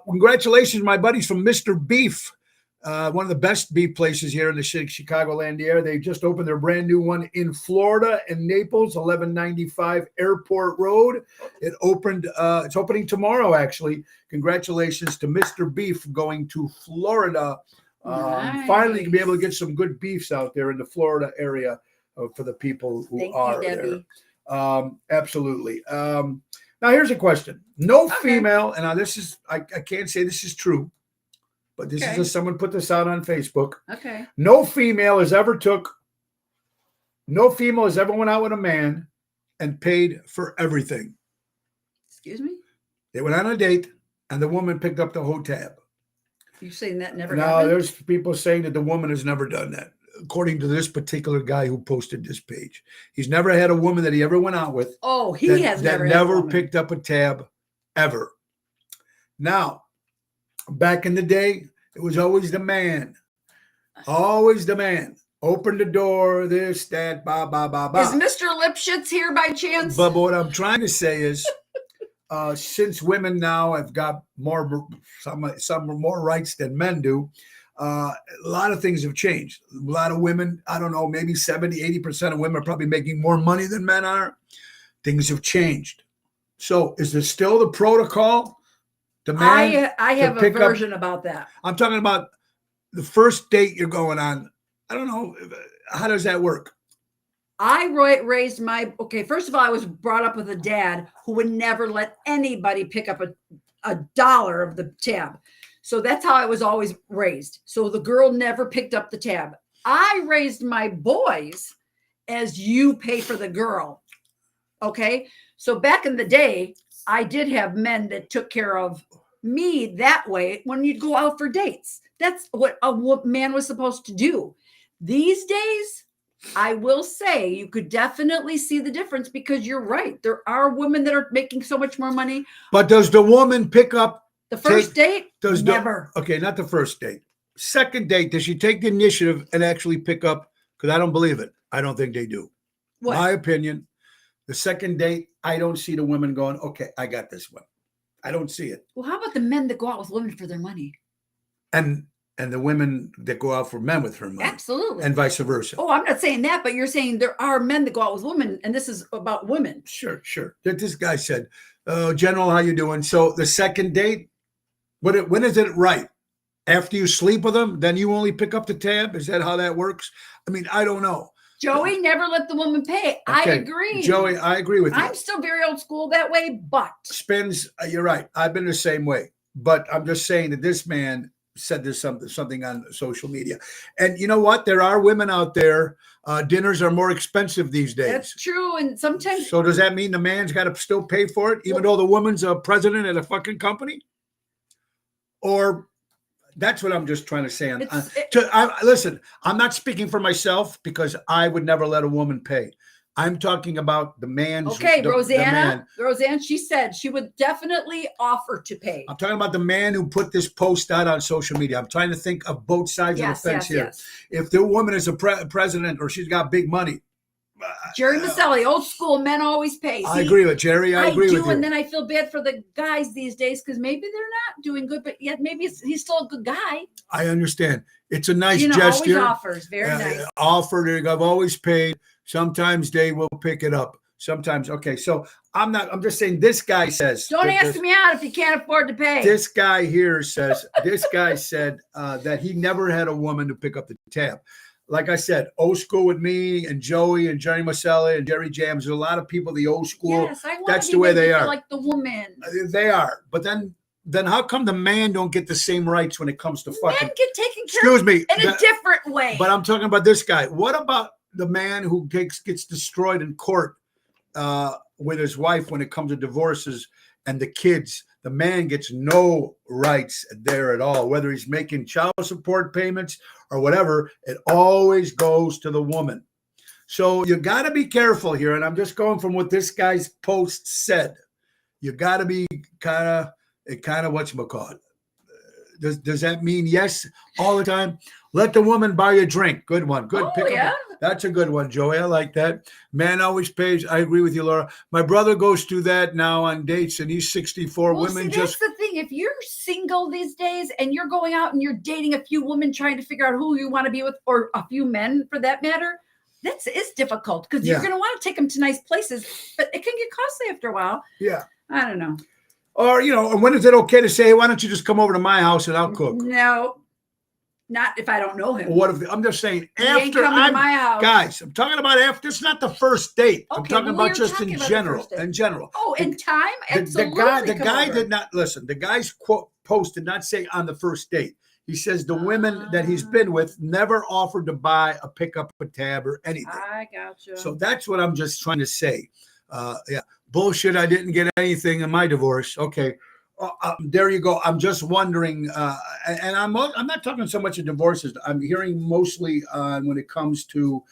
S3: Congratulations, my buddies from Mr. Beef. One of the best beef places here in the Chicagoland area. They just opened their brand new one in Florida in Naples, 1195 Airport Road. It opened. It's opening tomorrow, actually. Congratulations to Mr. Beef going to Florida. Finally, to be able to get some good beefs out there in the Florida area for the people who
S2: Thank
S3: are
S2: you, Debbie.
S3: there. Absolutely. Now, here's a question. No
S2: Okay.
S3: female, and now this is I can't say this is true. But this
S2: Okay.
S3: is someone put this out on Facebook.
S2: Okay.
S3: No female has ever went out with a man and paid for everything.
S2: Excuse me?
S3: They went on a date and the woman picked up the whole tab.
S2: You saying that never
S3: Now
S2: happened?
S3: there's people saying that the woman has never done that. According to this particular guy who posted this page, he's never had a woman that he ever went out with
S2: Oh, he
S3: that,
S2: has
S3: that
S2: never had a woman.
S3: picked up a tab ever. Now, back in the day, it was always the man. Always the man. Open the door, this, that, ba, ba, ba, ba.
S2: Is Mr. Lipschitz here by chance?
S3: But what I'm trying to say is, since women now have got some more rights than men do, a lot of things have changed. A lot of women, I don't know, maybe 70, 80% of women are probably making more money than men are. Things have changed. So is there still the protocol? The man
S2: I have a
S3: pick up-
S2: version about that.
S3: I'm talking about the first date you're going on. I don't know. How does that work?
S2: I raised first of all, I was brought up with a dad who would never let anybody pick up a dollar of the tab. So that's how I was always raised. So the girl never picked up the tab. I raised my boys as you pay for the girl. Okay. So back in the day, I did have men that took care of me that way when you'd go out for dates. That's what a man was supposed to do. These days, I will say you could definitely see the difference because you're right. There are women that are making so much more money.
S3: But does the woman pick up?
S2: The first date,
S3: Does
S2: never.
S3: Okay, not the first date. Second date, does she take the initiative and actually pick up? Because I don't believe it. I don't think they do.
S2: What?
S3: My opinion. The second date, I don't see the women going, okay, I got this one. I don't see it.
S2: Well, how about the men that go out with women for their money?
S3: And the women that go out for men with her money.
S2: Absolutely.
S3: And vice versa.
S2: Oh, I'm not saying that, but you're saying there are men that go out with women, and this is about women.
S3: Sure. That this guy said, General, how you doing? So the second date, when is it right? After you sleep with them, then you only pick up the tab? Is that how that works? I mean, I don't know.
S2: Joey never let the woman pay. I
S3: Okay,
S2: agree.
S3: Joey, I agree with you.
S2: I'm still very old school that way, but
S3: Spins, you're right. I've been the same way. But I'm just saying that this man said there's something on social media. And you know what? There are women out there. Dinners are more expensive these days.
S2: that's true. And sometimes
S3: So does that mean the man's got to still pay for it, even though the woman's a president at a fucking company? Or that's what I'm just trying to say. Listen, I'm not speaking for myself because I would never let a woman pay. I'm talking about the man's.
S2: okay,
S3: the man.
S2: Roseanne, she said she would definitely offer to pay.
S3: I'm talking about the man who put this post out on social media. I'm trying to think of both sides of the fence here.
S2: Yes.
S3: If the woman is a president or she's got big money,
S2: Jerry Maselli, old school, men always pay.
S3: I agree with Jerry. I agree with you.
S2: And then I feel bad for the guys these days because maybe they're not doing good, but yet maybe he's still a good guy.
S3: I understand. It's a nice
S2: Always
S3: gesture.
S2: offers. Very nice.
S3: Offered. I've always paid. Sometimes they will pick it up. Sometimes, okay. So I'm just saying this guy says.
S2: Don't ask me out if you can't afford to pay.
S3: This guy here says, this guy said that he never had a woman to pick up the tab. Like I said, old school with me and Joey and Johnny Marcelli and Jerry Jams. There's a lot of people, the old school.
S2: Yes, I want
S3: That's
S2: to
S3: the
S2: be
S3: way
S2: made to
S3: they
S2: feel
S3: are.
S2: like the woman.
S3: They are. But then how come the man don't get the same rights when it comes to fucking?
S2: Men get taken care
S3: Excuse
S2: of
S3: me.
S2: in a different way.
S3: But I'm talking about this guy. What about the man who gets destroyed in court with his wife when it comes to divorces and the kids? The man gets no rights there at all, whether he's making child support payments or whatever. It always goes to the woman. So you got to be careful here. And I'm just going from what this guy's post said. You got to be kind of whatchamacallit. Does that mean yes all the time? Let the woman buy you a drink. Good one. Good.
S2: Oh, yeah.
S3: That's a good one, Joey. I like that. Man always pays. I agree with you, Laura. My brother goes through that now on dates, and he's 64.
S2: Well,
S3: Women
S2: see, that's the thing. If you're single these days and you're going out and you're dating a few women trying to figure out who you want to be with, or a few men for that matter, it's difficult because you're going to want to take them to nice places, but it can get costly after a while.
S3: Yeah.
S2: I don't know.
S3: Or, and when is it okay to say, why don't you just come over to my house and I'll cook?
S2: No, not if I don't know him.
S3: What if I'm just saying
S2: He ain't
S3: after
S2: coming to my house.
S3: Guys, I'm talking about after. It's not the first date. I'm
S2: Okay,
S3: talking
S2: well,
S3: about
S2: you're
S3: just
S2: talking
S3: in
S2: about the
S3: general.
S2: first date.
S3: In general.
S2: Oh, in time? Absolutely.
S3: The guy did not listen. The guy's quote post did not say on the first date. He says the women that he's been with never offered to pick up a tab or anything.
S2: I gotcha.
S3: So that's what I'm just trying to say. Yeah, bullshit. I didn't get anything in my divorce. Okay, there you go. I'm just wondering, and I'm not talking so much of divorces. I'm hearing mostly when it comes to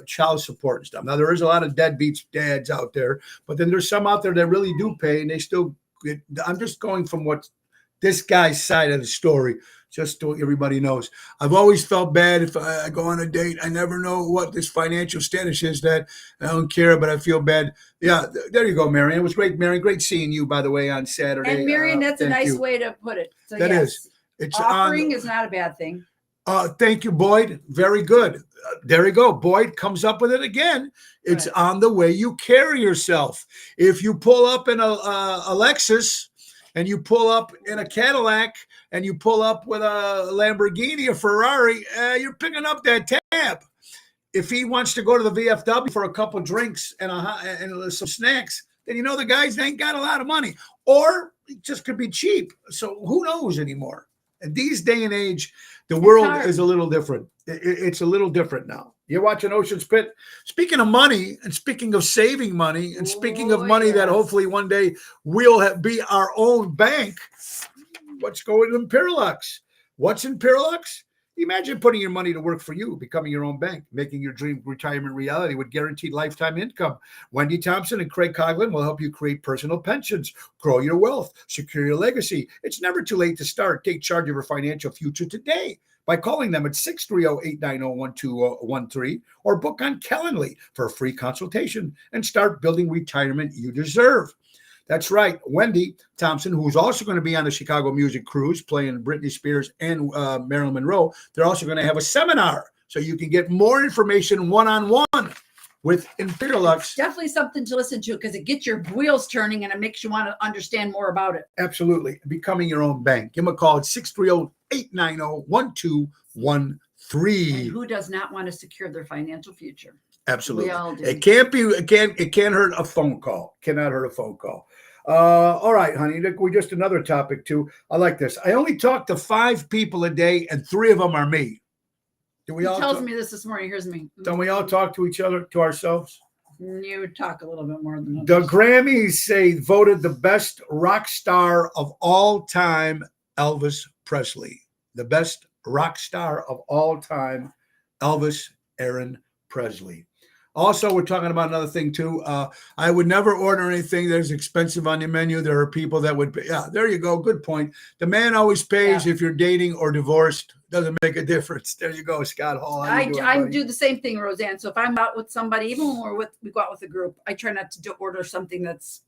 S3: child support and stuff. Now there is a lot of deadbeats dads out there, but then there's some out there that really do pay, and they still get. I'm just going from what this guy's side of the story, just so everybody knows. I've always felt bad if I go on a date. I never know what this financial status is. That I don't care, but I feel bad. Yeah, there you go, Marion. It was great, Marion. Great seeing you, by the way, on Saturday.
S2: And Marion, that's a nice
S3: you.
S2: way to put it. So
S3: That
S2: yes,
S3: is. It's
S2: offering is not a bad thing.
S3: Thank you, Boyd. Very good. There you go. Boyd comes up with it again. It's
S2: Right.
S3: on the way you carry yourself. If you pull up in a Lexus, and you pull up in a Cadillac, and you pull up with a Lamborghini or Ferrari, you're picking up that tab. If he wants to go to the VFW for a couple of drinks and some snacks, then the guys ain't got a lot of money. Or it just could be cheap. So who knows anymore? And these day and age, the world is a little different. It's a little different now. You're watching Ocean's Pit. Speaking of money, and speaking of saving money, and speaking of money that hopefully one day we'll be our own bank, what's going in Parallax? What's in Parallax? Imagine putting your money to work for you, becoming your own bank, making your dream retirement reality with guaranteed lifetime income. Wendy Thompson and Craig Coughlin will help you create personal pensions, grow your wealth, secure your legacy. It's never too late to start. Take charge of your financial future today by calling them at 630-890-1213 or book on Calendly for a free consultation and start building retirement you deserve. That's right. Wendy Thompson, who's also going to be on the Chicago Music Cruise playing Britney Spears and Marilyn Monroe, they're also going to have a seminar so you can get more information one-on-one with Imperialux.
S2: Definitely something to listen to because it gets your wheels turning and it makes you want to understand more about it.
S3: Absolutely. Becoming your own bank. Give them a call at 630-890-1213.
S2: And who does not want to secure their financial future?
S3: Absolutely.
S2: We all do.
S3: It can't hurt a phone call. Cannot hurt a phone call. All right, honey. Look, we just another topic too. I like this. I only talk to 5 people a day, and 3 of them are me. Do we
S2: He
S3: all
S2: tells me this morning. Here's me.
S3: Don't we all talk to each other, to ourselves?
S2: You talk a little bit more than
S3: The Grammys voted the best rock star of all time, Elvis Presley. The best rock star of all time, Elvis Aaron Presley. Also, we're talking about another thing too. I would never order anything that is expensive on the menu. There are people that would pay. Yeah, there you go. Good point. The man always pays if you're dating or divorced. Doesn't make a difference. There you go, Scott Hall.
S2: I do the same thing, Roseanne. So if I'm out with somebody, even when we go out with a group, I try not to order something that's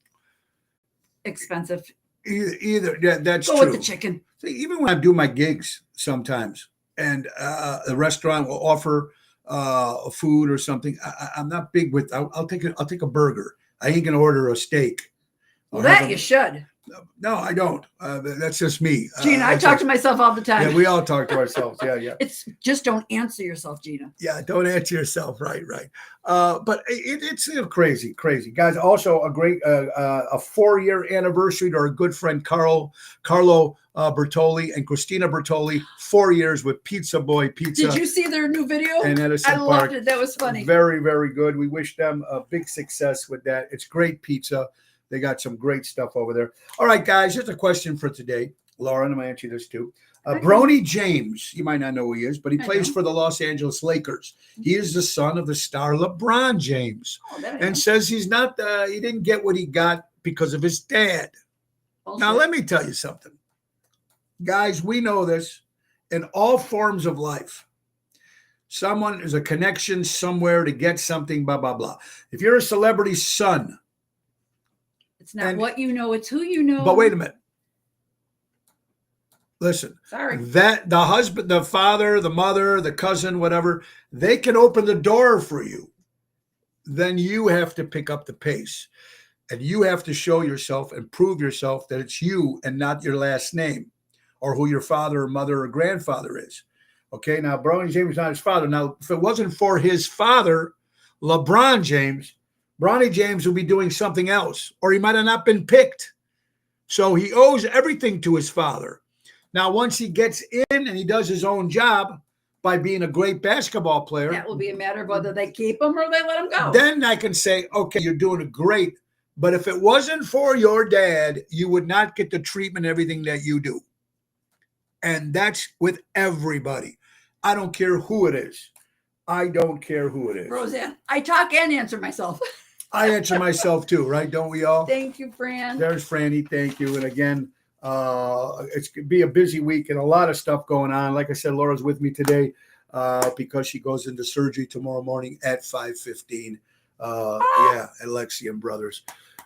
S2: expensive.
S3: Either yeah, that's
S2: Go
S3: true.
S2: with the chicken.
S3: See, even when I do my gigs sometimes, and the restaurant will offer food or something. I'm not big with. I'll take a burger. I ain't gonna order a steak.
S2: Well,
S3: Or have
S2: that
S3: a-
S2: you should.
S3: No, I don't. That's just me.
S2: Gina, I talk to myself all the time.
S3: Yeah, we all talk to ourselves. Yeah.
S2: It's just don't answer yourself, Gina.
S3: Yeah, don't answer yourself. Right. But it's crazy, guys. Also, a great a 4-year anniversary to our good friend Carlo Bertoli and Christina Bertoli. 4 years with Pizza Boy Pizza.
S2: Did you see their new video?
S3: in Edison
S2: I
S3: Park.
S2: loved it. That was funny.
S3: Very, very good. We wish them a big success with that. It's great pizza. They got some great stuff over there. All right, guys, here's a question for today. Laura, and I'm going to answer this too.
S2: Okay.
S3: Bronny James, you might not know who he is, but he
S2: I
S3: plays
S2: know.
S3: for the Los Angeles Lakers. He is the son of the star LeBron James,
S2: Oh, that I
S3: and
S2: know.
S3: says he didn't get what he got because of his dad.
S2: Bullshit.
S3: Now, let me tell you something. Guys, we know this in all forms of life. Someone is a connection somewhere to get something, blah, blah, blah. If you're a celebrity's son,
S2: It's not
S3: and-
S2: what you know, it's who you know.
S3: but wait a minute. Listen,
S2: Sorry.
S3: that the husband, the father, the mother, the cousin, whatever, they can open the door for you. Then you have to pick up the pace. And you have to show yourself and prove yourself that it's you and not your last name or who your father or mother or grandfather is. Okay, now Bronny James is not his father. Now, if it wasn't for his father, LeBron James, Bronny James would be doing something else, or he might have not been picked. So he owes everything to his father. Now, once he gets in and he does his own job by being a great basketball player,
S2: That will be a matter of whether they keep him or they let him go.
S3: then I can say, okay, you're doing it great. But if it wasn't for your dad, you would not get the treatment, everything that you do. And that's with everybody. I don't care who it is. I don't care who it is.
S2: Roseanne, I talk and answer myself.
S3: I answer myself too, right? Don't we all?
S2: Thank you, Fran.
S3: There's Franny. Thank you. And again, it's going to be a busy week and a lot of stuff going on. Like I said, Laura's with me today because she goes into surgery tomorrow morning at 5:15. Yeah, at Lexian Brothers.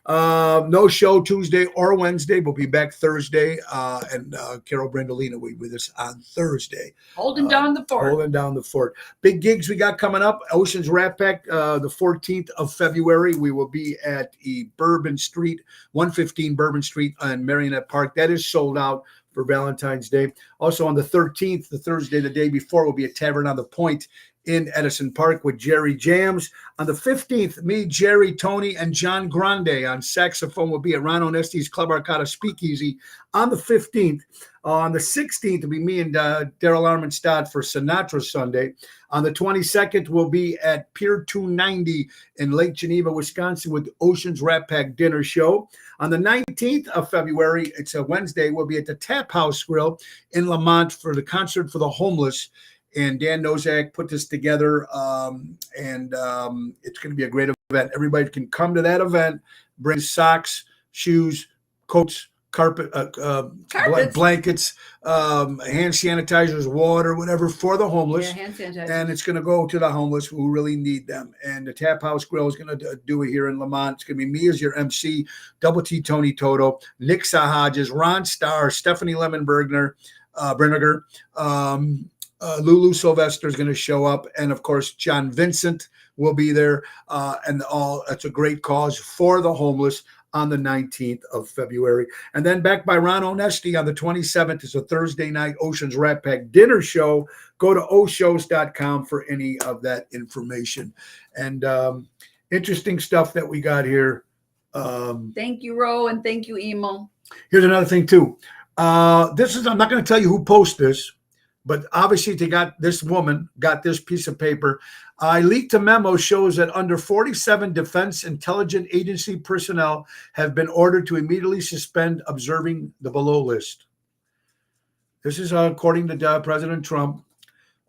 S3: No show Tuesday or Wednesday. We'll be back Thursday. And Carol Brandolina will be with us on Thursday.
S2: Holding down the fort.
S3: Holding down the fort. Big gigs we got coming up. Oceans Rat Pack, the 14th of February. We will be at Bourbon Street, 115 Bourbon Street in Marionette Park. That is sold out for Valentine's Day. Also on the 13th, the Thursday, the day before, will be a Tavern on the Point in Edison Park with Jerry Jams. On the 15th, me, Jerry, Tony, and John Grande on saxophone will be at Ron Onesti's Club Arcada Speakeasy on the 15th. On the 16th, will be me and Daryl Armenstad for Sinatra Sunday. On the 22nd, we'll be at Pier 290 in Lake Geneva, Wisconsin with Oceans Rat Pack Dinner Show. On the 19th of February, it's a Wednesday, we'll be at the Tap House Grill in Lamont for the Concert for the Homeless. And Dan Nozak put this together, and it's going to be a great event. Everybody can come to that event, bring socks, shoes, coats, carpet,
S2: Carpets.
S3: blankets, hand sanitizers, water, whatever for the homeless.
S2: Yeah, hand sanitizer.
S3: And it's going to go to the homeless who really need them. And the Tap House Grill is going to do it here in Lamont. It's going to be me as your MC, Double T Tony Toto, Nick Sahajas, Ron Starr, Stephanie Lemon-Bergner, Brenniger, Lulu Sylvester is going to show up. And of course, John Vincent will be there. And it's a great cause for the homeless on the 19th of February. And then back by Ron Onesti on the 27th is a Thursday night Oceans Rat Pack dinner show. Go to oshows.com for any of that information. And interesting stuff that we got here.
S2: Thank you, Ro, and thank you, Emo.
S3: Here's another thing too. I'm not going to tell you who posted this, but obviously this woman got this piece of paper. I leaked a memo shows that under 47 Defense Intelligence Agency personnel have been ordered to immediately suspend observing the below list. This is according to President Trump.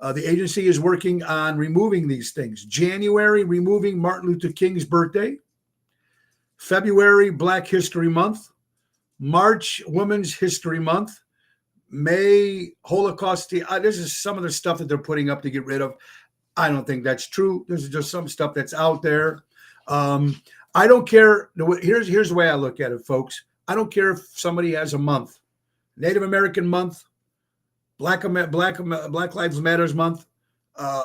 S3: The agency is working on removing these things. January, removing Martin Luther King's birthday. February, Black History Month. March, Women's History Month. May, Holocaust. This is some of the stuff that they're putting up to get rid of. I don't think that's true. This is just some stuff that's out there. I don't care. Here's the way I look at it, folks. I don't care if somebody has a month, Native American month, Black Lives Matters month,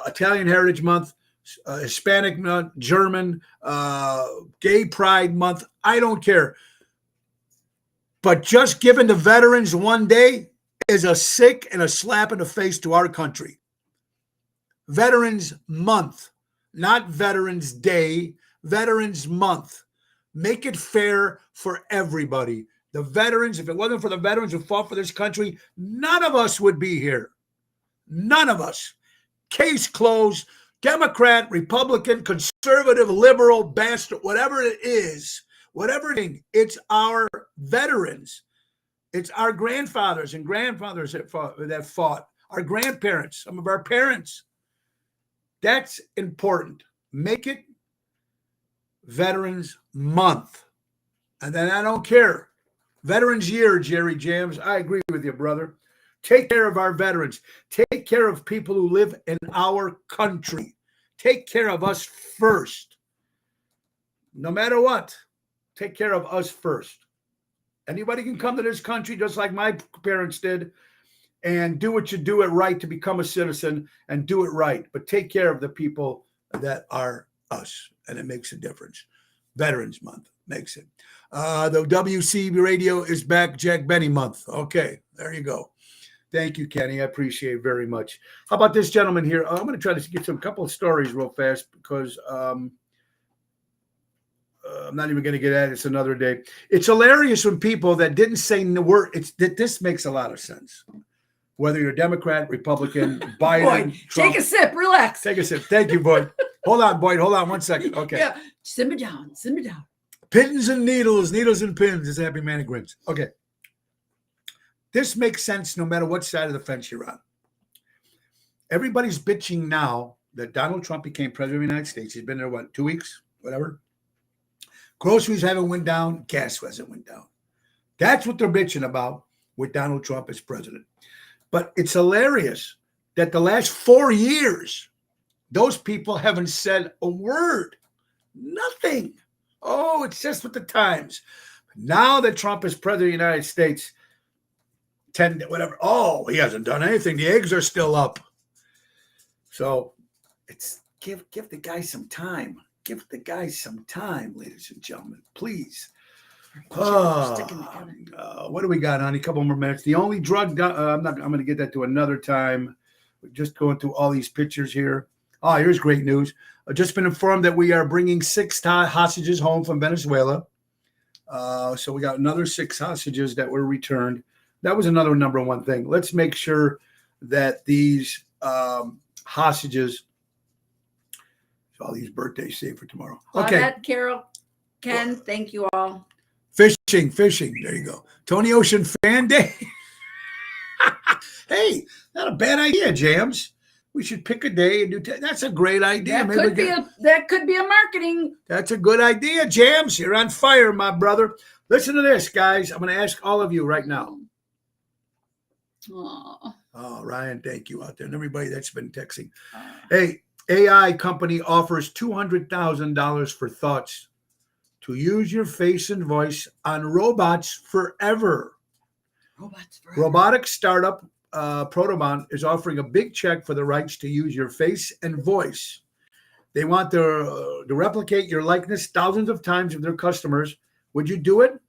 S3: Italian Heritage Month, Hispanic Month, German, Gay Pride Month. I don't care. But just giving the veterans one day is a sick and a slap in the face to our country. Veterans Month, not Veterans Day, Veterans Month. Make it fair for everybody. The veterans, if it wasn't for the veterans who fought for this country, none of us would be here. None of us. Case closed. Democrat, Republican, conservative, liberal, bastard, whatever it is, it's our veterans. It's our grandfathers and grandfathers that fought, our grandparents, some of our parents. That's important. Make it Veterans Month. And then I don't care. Veterans Year, Jerry Jams. I agree with you, brother. Take care of our veterans. Take care of people who live in our country. Take care of us first. No matter what, take care of us first. Anybody can come to this country just like my parents did and do what you do it right to become a citizen and do it right. But take care of the people that are us, and it makes a difference. Veterans Month makes it. The WCB radio is back, Jack Benny Month. Okay, there you go. Thank you, Kenny. I appreciate it very much. How about this gentleman here? I'm going to try to get some couple of stories real fast because I'm not even going to get at it. It's another day. It's hilarious when people that didn't say the word. This makes a lot of sense. Whether you're Democrat, Republican, Biden,
S2: Boyd,
S3: Trump.
S2: take a sip. Relax.
S3: Take a sip. Thank you, Boyd. Hold on, Boyd. Hold on 1 second. Okay.
S2: Yeah. Simmer down. Simmer down.
S3: Pins and needles and pins, as Happy Man grins. Okay. This makes sense no matter what side of the fence you're on. Everybody's bitching now that Donald Trump became president of the United States. He's been there, 2 weeks? Whatever. Groceries haven't went down. Gas hasn't went down. That's what they're bitching about with Donald Trump as president. But it's hilarious that the last 4 years, those people haven't said a word. Nothing. Oh, it's just with the times. Now that Trump is president of the United States, whatever. Oh, he hasn't done anything. The eggs are still up. So it's give the guy some time. Give the guy some time, ladies and gentlemen, please. What do we got, honey? A couple more minutes. The only drug. I'm going to get that to another time. We're just going through all these pictures here. Oh, here's great news. I've just been informed that we are bringing 6 hostages home from Venezuela. So we got another 6 hostages that were returned. That was another number one thing. Let's make sure that these hostages, all these birthdays saved for tomorrow. Okay.
S2: Claudette, Carol, Ken, thank you all.
S3: Fishing. There you go. Tony Ocean Fan Day. Hey, not a bad idea, Jams. We should pick a day and do. That's a great idea.
S2: That could be a marketing.
S3: That's a good idea, Jams. You're on fire, my brother. Listen to this, guys. I'm going to ask all of you right now.
S2: Aww.
S3: Oh, Ryan, thank you out there. And everybody that's been texting. Hey, AI company offers $200,000 for thoughts to use your face and voice on robots forever.
S2: Robots forever.
S3: Robotics startup Protobot is offering a big check for the rights to use your face and voice. They want to replicate your likeness thousands of times with their customers. Would you do it?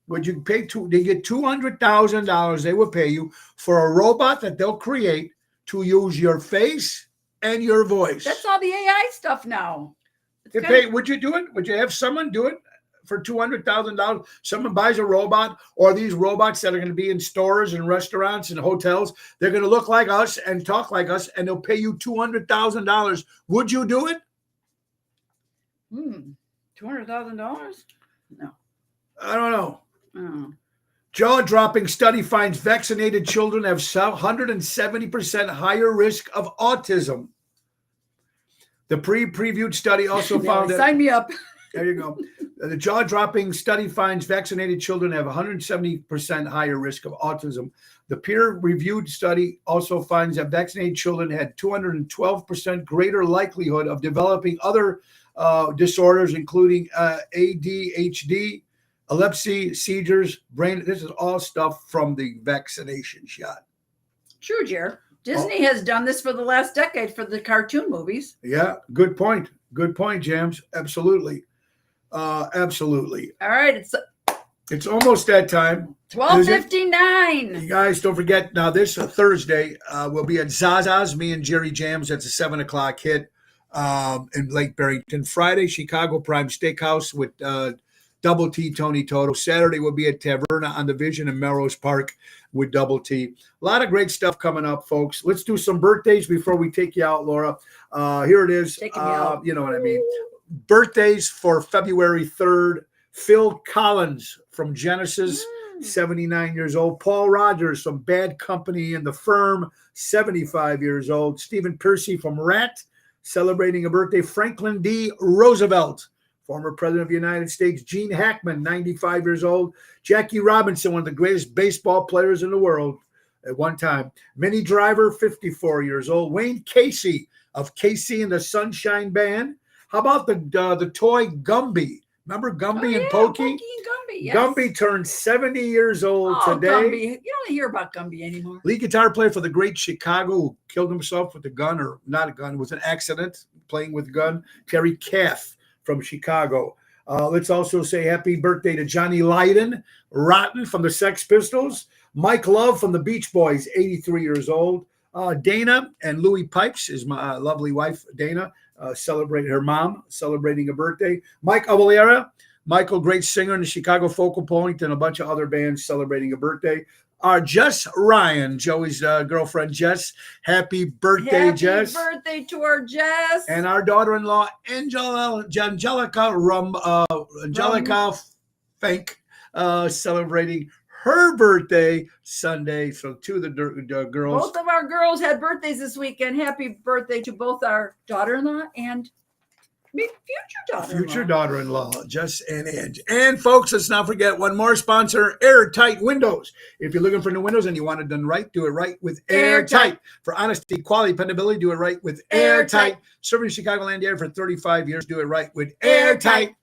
S3: Would you pay they get $200,000 they will pay you for a robot that they'll create to use your face and your voice.
S2: That's all the AI stuff now.
S3: Would you do it? Would you have someone do it for $200,000? Someone buys a robot, or these robots that are going to be in stores and restaurants and hotels, they're going to look like us and talk like us, and they'll pay you $200,000. Would you do it?
S2: $200,000? No.
S3: I don't know.
S2: Oh.
S3: Jaw-dropping study finds vaccinated children have 170% higher risk of autism. The previewed study also found that...
S2: Sign me up.
S3: There you go. The jaw-dropping study finds vaccinated children have 170% higher risk of autism. The peer-reviewed study also finds that vaccinated children had 212% greater likelihood of developing other disorders, including ADHD, epilepsy, seizures, brain. This is all stuff from the vaccination shot.
S2: True, Jer. Disney has done this for the last decade for the cartoon movies.
S3: Yeah, good point. Good point, Jams. Absolutely. Absolutely.
S2: All right,
S3: It's almost that time.
S2: 12:59.
S3: You guys, don't forget, now this Thursday, we'll be at Zaza's, me and Jerry Jams. That's a 7 o'clock hit in Lake Barrington. Friday, Chicago Prime Steakhouse with Double T, Tony Toto. Saturday, we'll be at Taverna on the Vision in Melrose Park with Double T. A lot of great stuff coming up, folks. Let's do some birthdays before we take you out, Laura. Here it is.
S2: Taking me out.
S3: You know what I mean. Birthdays for February 3rd. Phil Collins from Genesis, 79 years old. Paul Rogers from Bad Company and the Firm, 75 years old. Stephen Piercy from Rat, celebrating a birthday. Franklin D. Roosevelt, former president of the United States. Gene Hackman, 95 years old. Jackie Robinson, one of the greatest baseball players in the world at one time. Minnie Driver, 54 years old. Wayne Casey of Casey and the Sunshine Band. How about the toy Gumby? Remember Gumby and Pokey?
S2: Pokey and Gumby, yes.
S3: Gumby turned 70 years old today.
S2: Gumby. You don't hear about Gumby anymore.
S3: Lead guitar player for the Great Chicago, who killed himself with a gun, or not a gun, it was an accident playing with a gun. Terry Kath from Chicago. Let's also say happy birthday to Johnny Lydon, Rotten from the Sex Pistols. Mike Love from the Beach Boys, 83 years old. Dana and Louis Pipes is my lovely wife, Dana. Celebrating her mom, celebrating a birthday. Mike Avalera, Michael, great singer in the Chicago Focal Point, and a bunch of other bands celebrating a birthday. Jess Ryan, Joey's girlfriend, Jess. Happy birthday, Jess.
S2: Happy birthday to our Jess.
S3: And our daughter-in-law, Angelica Fink, celebrating her birthday Sunday. So two of the girls.
S2: Both of our girls had birthdays this weekend. Happy birthday to both our daughter-in-law and future daughter-in-law.
S3: Future daughter-in-law, Jess and Ange. And folks, let's not forget one more sponsor, Airtight Windows. If you're looking for new windows and you want it done right, do it right with Airtight. For honesty, quality, dependability, do it right with Airtight. Serving Chicagoland area for 35 years, do it right with Airtight.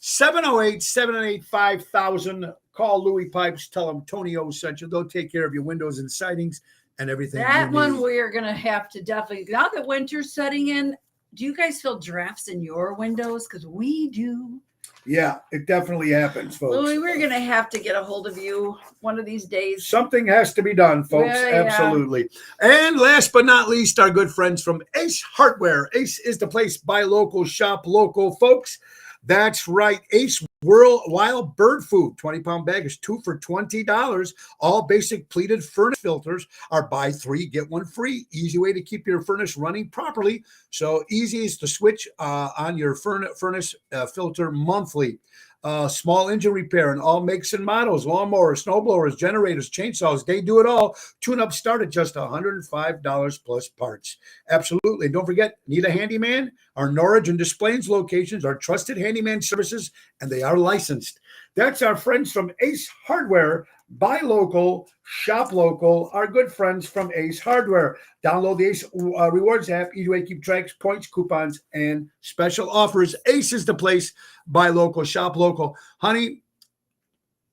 S3: 708-798-5000. Call Louis Pipes. Tell them Tony O sent you. They'll take care of your windows and sidings and everything.
S2: That one we're going to have to definitely, now that winter's setting in, do you guys feel drafts in your windows? Because we do.
S3: Yeah, it definitely happens, folks.
S2: Louis, we're going to have to get a hold of you one of these days.
S3: Something has to be done, folks.
S2: Yeah.
S3: Absolutely. And last but not least, our good friends from Ace Hardware. Ace is the place. Buy local, shop local, folks. That's right. Ace World Wild Bird Food, 20-pound bag is 2 for $20. All basic pleated furnace filters are buy 3, get 1 free. Easy way to keep your furnace running properly. So easy is to switch on your furnace filter monthly. Small engine repair and all makes and models, lawnmowers, snowblowers, generators, chainsaws, they do it all. Tune-up start at just $105 plus parts. Absolutely. Don't forget, need a handyman? Our Norwich and Des Plaines locations are trusted handyman services, and they are licensed. That's our friends from Ace Hardware. Buy local, shop local, our good friends from Ace Hardware. Download the Ace Rewards app, easy way to keep track, points, coupons, and special offers. Ace is the place. Buy local, shop local. Honey,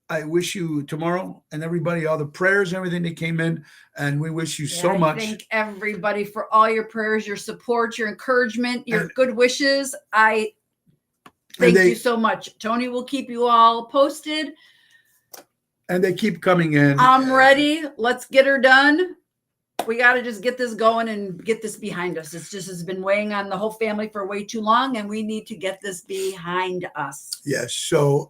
S3: I wish you tomorrow and everybody all the prayers and everything that came in, and we wish you so much.
S2: Thank everybody for all your prayers, your support, your encouragement, your good wishes. I thank you so much. Tony will keep you all posted.
S3: And they keep coming in.
S2: I'm ready. Let's get her done. We got to just get this going and get this behind us. It's just has been weighing on the whole family for way too long, and we need to get this behind us.
S3: Yes. So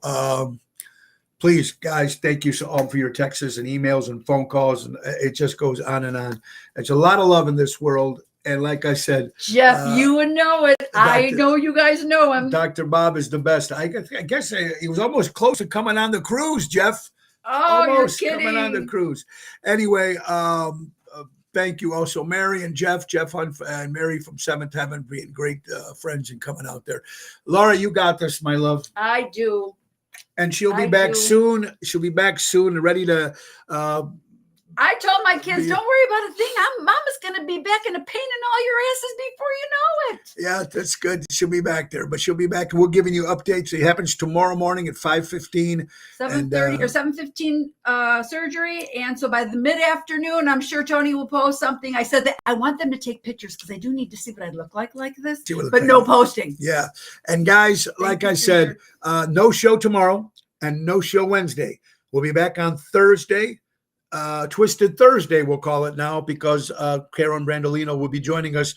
S3: please, guys, thank you so all for your texts and emails and phone calls. And it just goes on and on. There's a lot of love in this world. And like I said,
S2: Jeff, you would know it. I know you guys know him.
S3: Dr. Bob is the best. I guess he was almost close to coming on the cruise, Jeff.
S2: Oh,
S3: Almost
S2: you're kidding.
S3: coming on the cruise. Anyway, thank you also, Mary and Jeff and Mary from Seventh Heaven being great friends and coming out there. Laura, you got this, my love.
S2: I do.
S3: And she'll be back soon. She'll be back soon and ready to
S2: I told my kids, don't worry about a thing. Mama's going to be back in a pain in all your asses before you know it.
S3: Yeah, that's good. She'll be back there, but she'll be back. We're giving you updates. It happens tomorrow morning at 5:15.
S2: 7:30 or 7:15 surgery. And so by the mid-afternoon, I'm sure Tony will post something. I said that I want them to take pictures because I do need to see what I look like this, but no posting.
S3: Yeah. And guys, like I said, no show tomorrow and no show Wednesday. We'll be back on Thursday. Twisted Thursday, we'll call it now, because Karen Brandolino will be joining us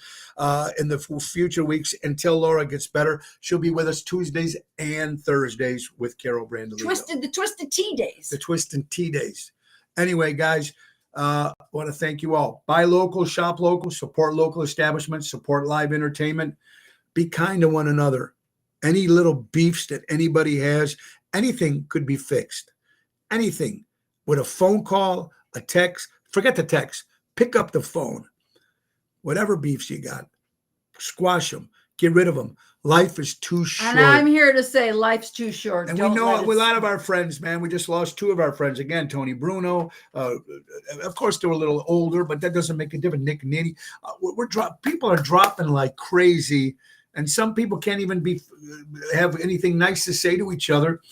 S3: in the future weeks until Laura gets better. She'll be with us Tuesdays and Thursdays with Carol Brandolino.
S2: The Twisted Tea Days.
S3: The Twisted Tea Days. Anyway, guys, I want to thank you all. Buy local, shop local, support local establishments, support live entertainment. Be kind to one another. Any little beefs that anybody has, anything could be fixed. Anything. With a phone call, a text, forget the text, pick up the phone. Whatever beefs you got, squash them, get rid of them. Life is too short.
S2: And I'm here to say life's too short.
S3: And we know with a lot of our friends, man, we just lost two of our friends. Again, Tony Bruno. Of course, they were a little older, but that doesn't make a difference. Nick Nitty. People are dropping like crazy. And some people can't even have anything nice to say to each other.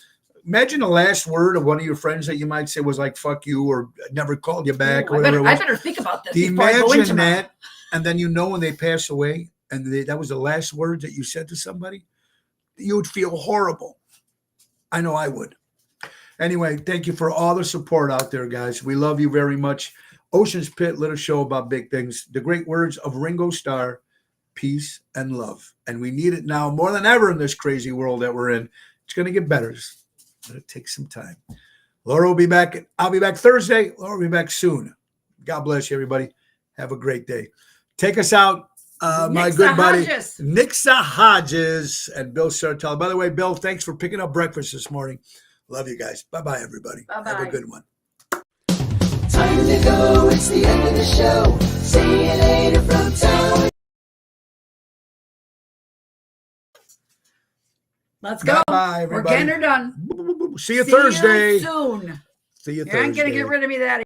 S3: Imagine the last word of one of your friends that you might say was like, fuck you, or never called you back.
S2: Ooh,
S3: or whatever
S2: I better think about this before I go
S3: Imagine
S2: into
S3: that. And then when they pass away and that was the last word that you said to somebody, you would feel horrible. I know I would. Anyway, thank you for all the support out there, guys. We love you very much. Ocean's Pit, let us show about big things. The great words of Ringo Starr, peace and love. And we need it now more than ever in this crazy world that we're in. It's going to get better. But it takes some time. Laura will be back. I'll be back Thursday. Laura will be back soon. God bless you, everybody. Have a great day. Take us out, my good buddy, Nixa Hodges and Bill Sartella. By the way, Bill, thanks for picking up breakfast this morning. Love you guys. Bye-bye, everybody.
S2: Bye-bye.
S3: Have a good one.
S4: Time to go. It's the end of the show. See you later from town.
S2: Let's go.
S3: Bye, everybody.
S2: We're getting her done.
S3: See you Thursday.
S2: See you soon.
S3: See you
S2: You ain't
S3: Thursday.
S2: going to get rid of me that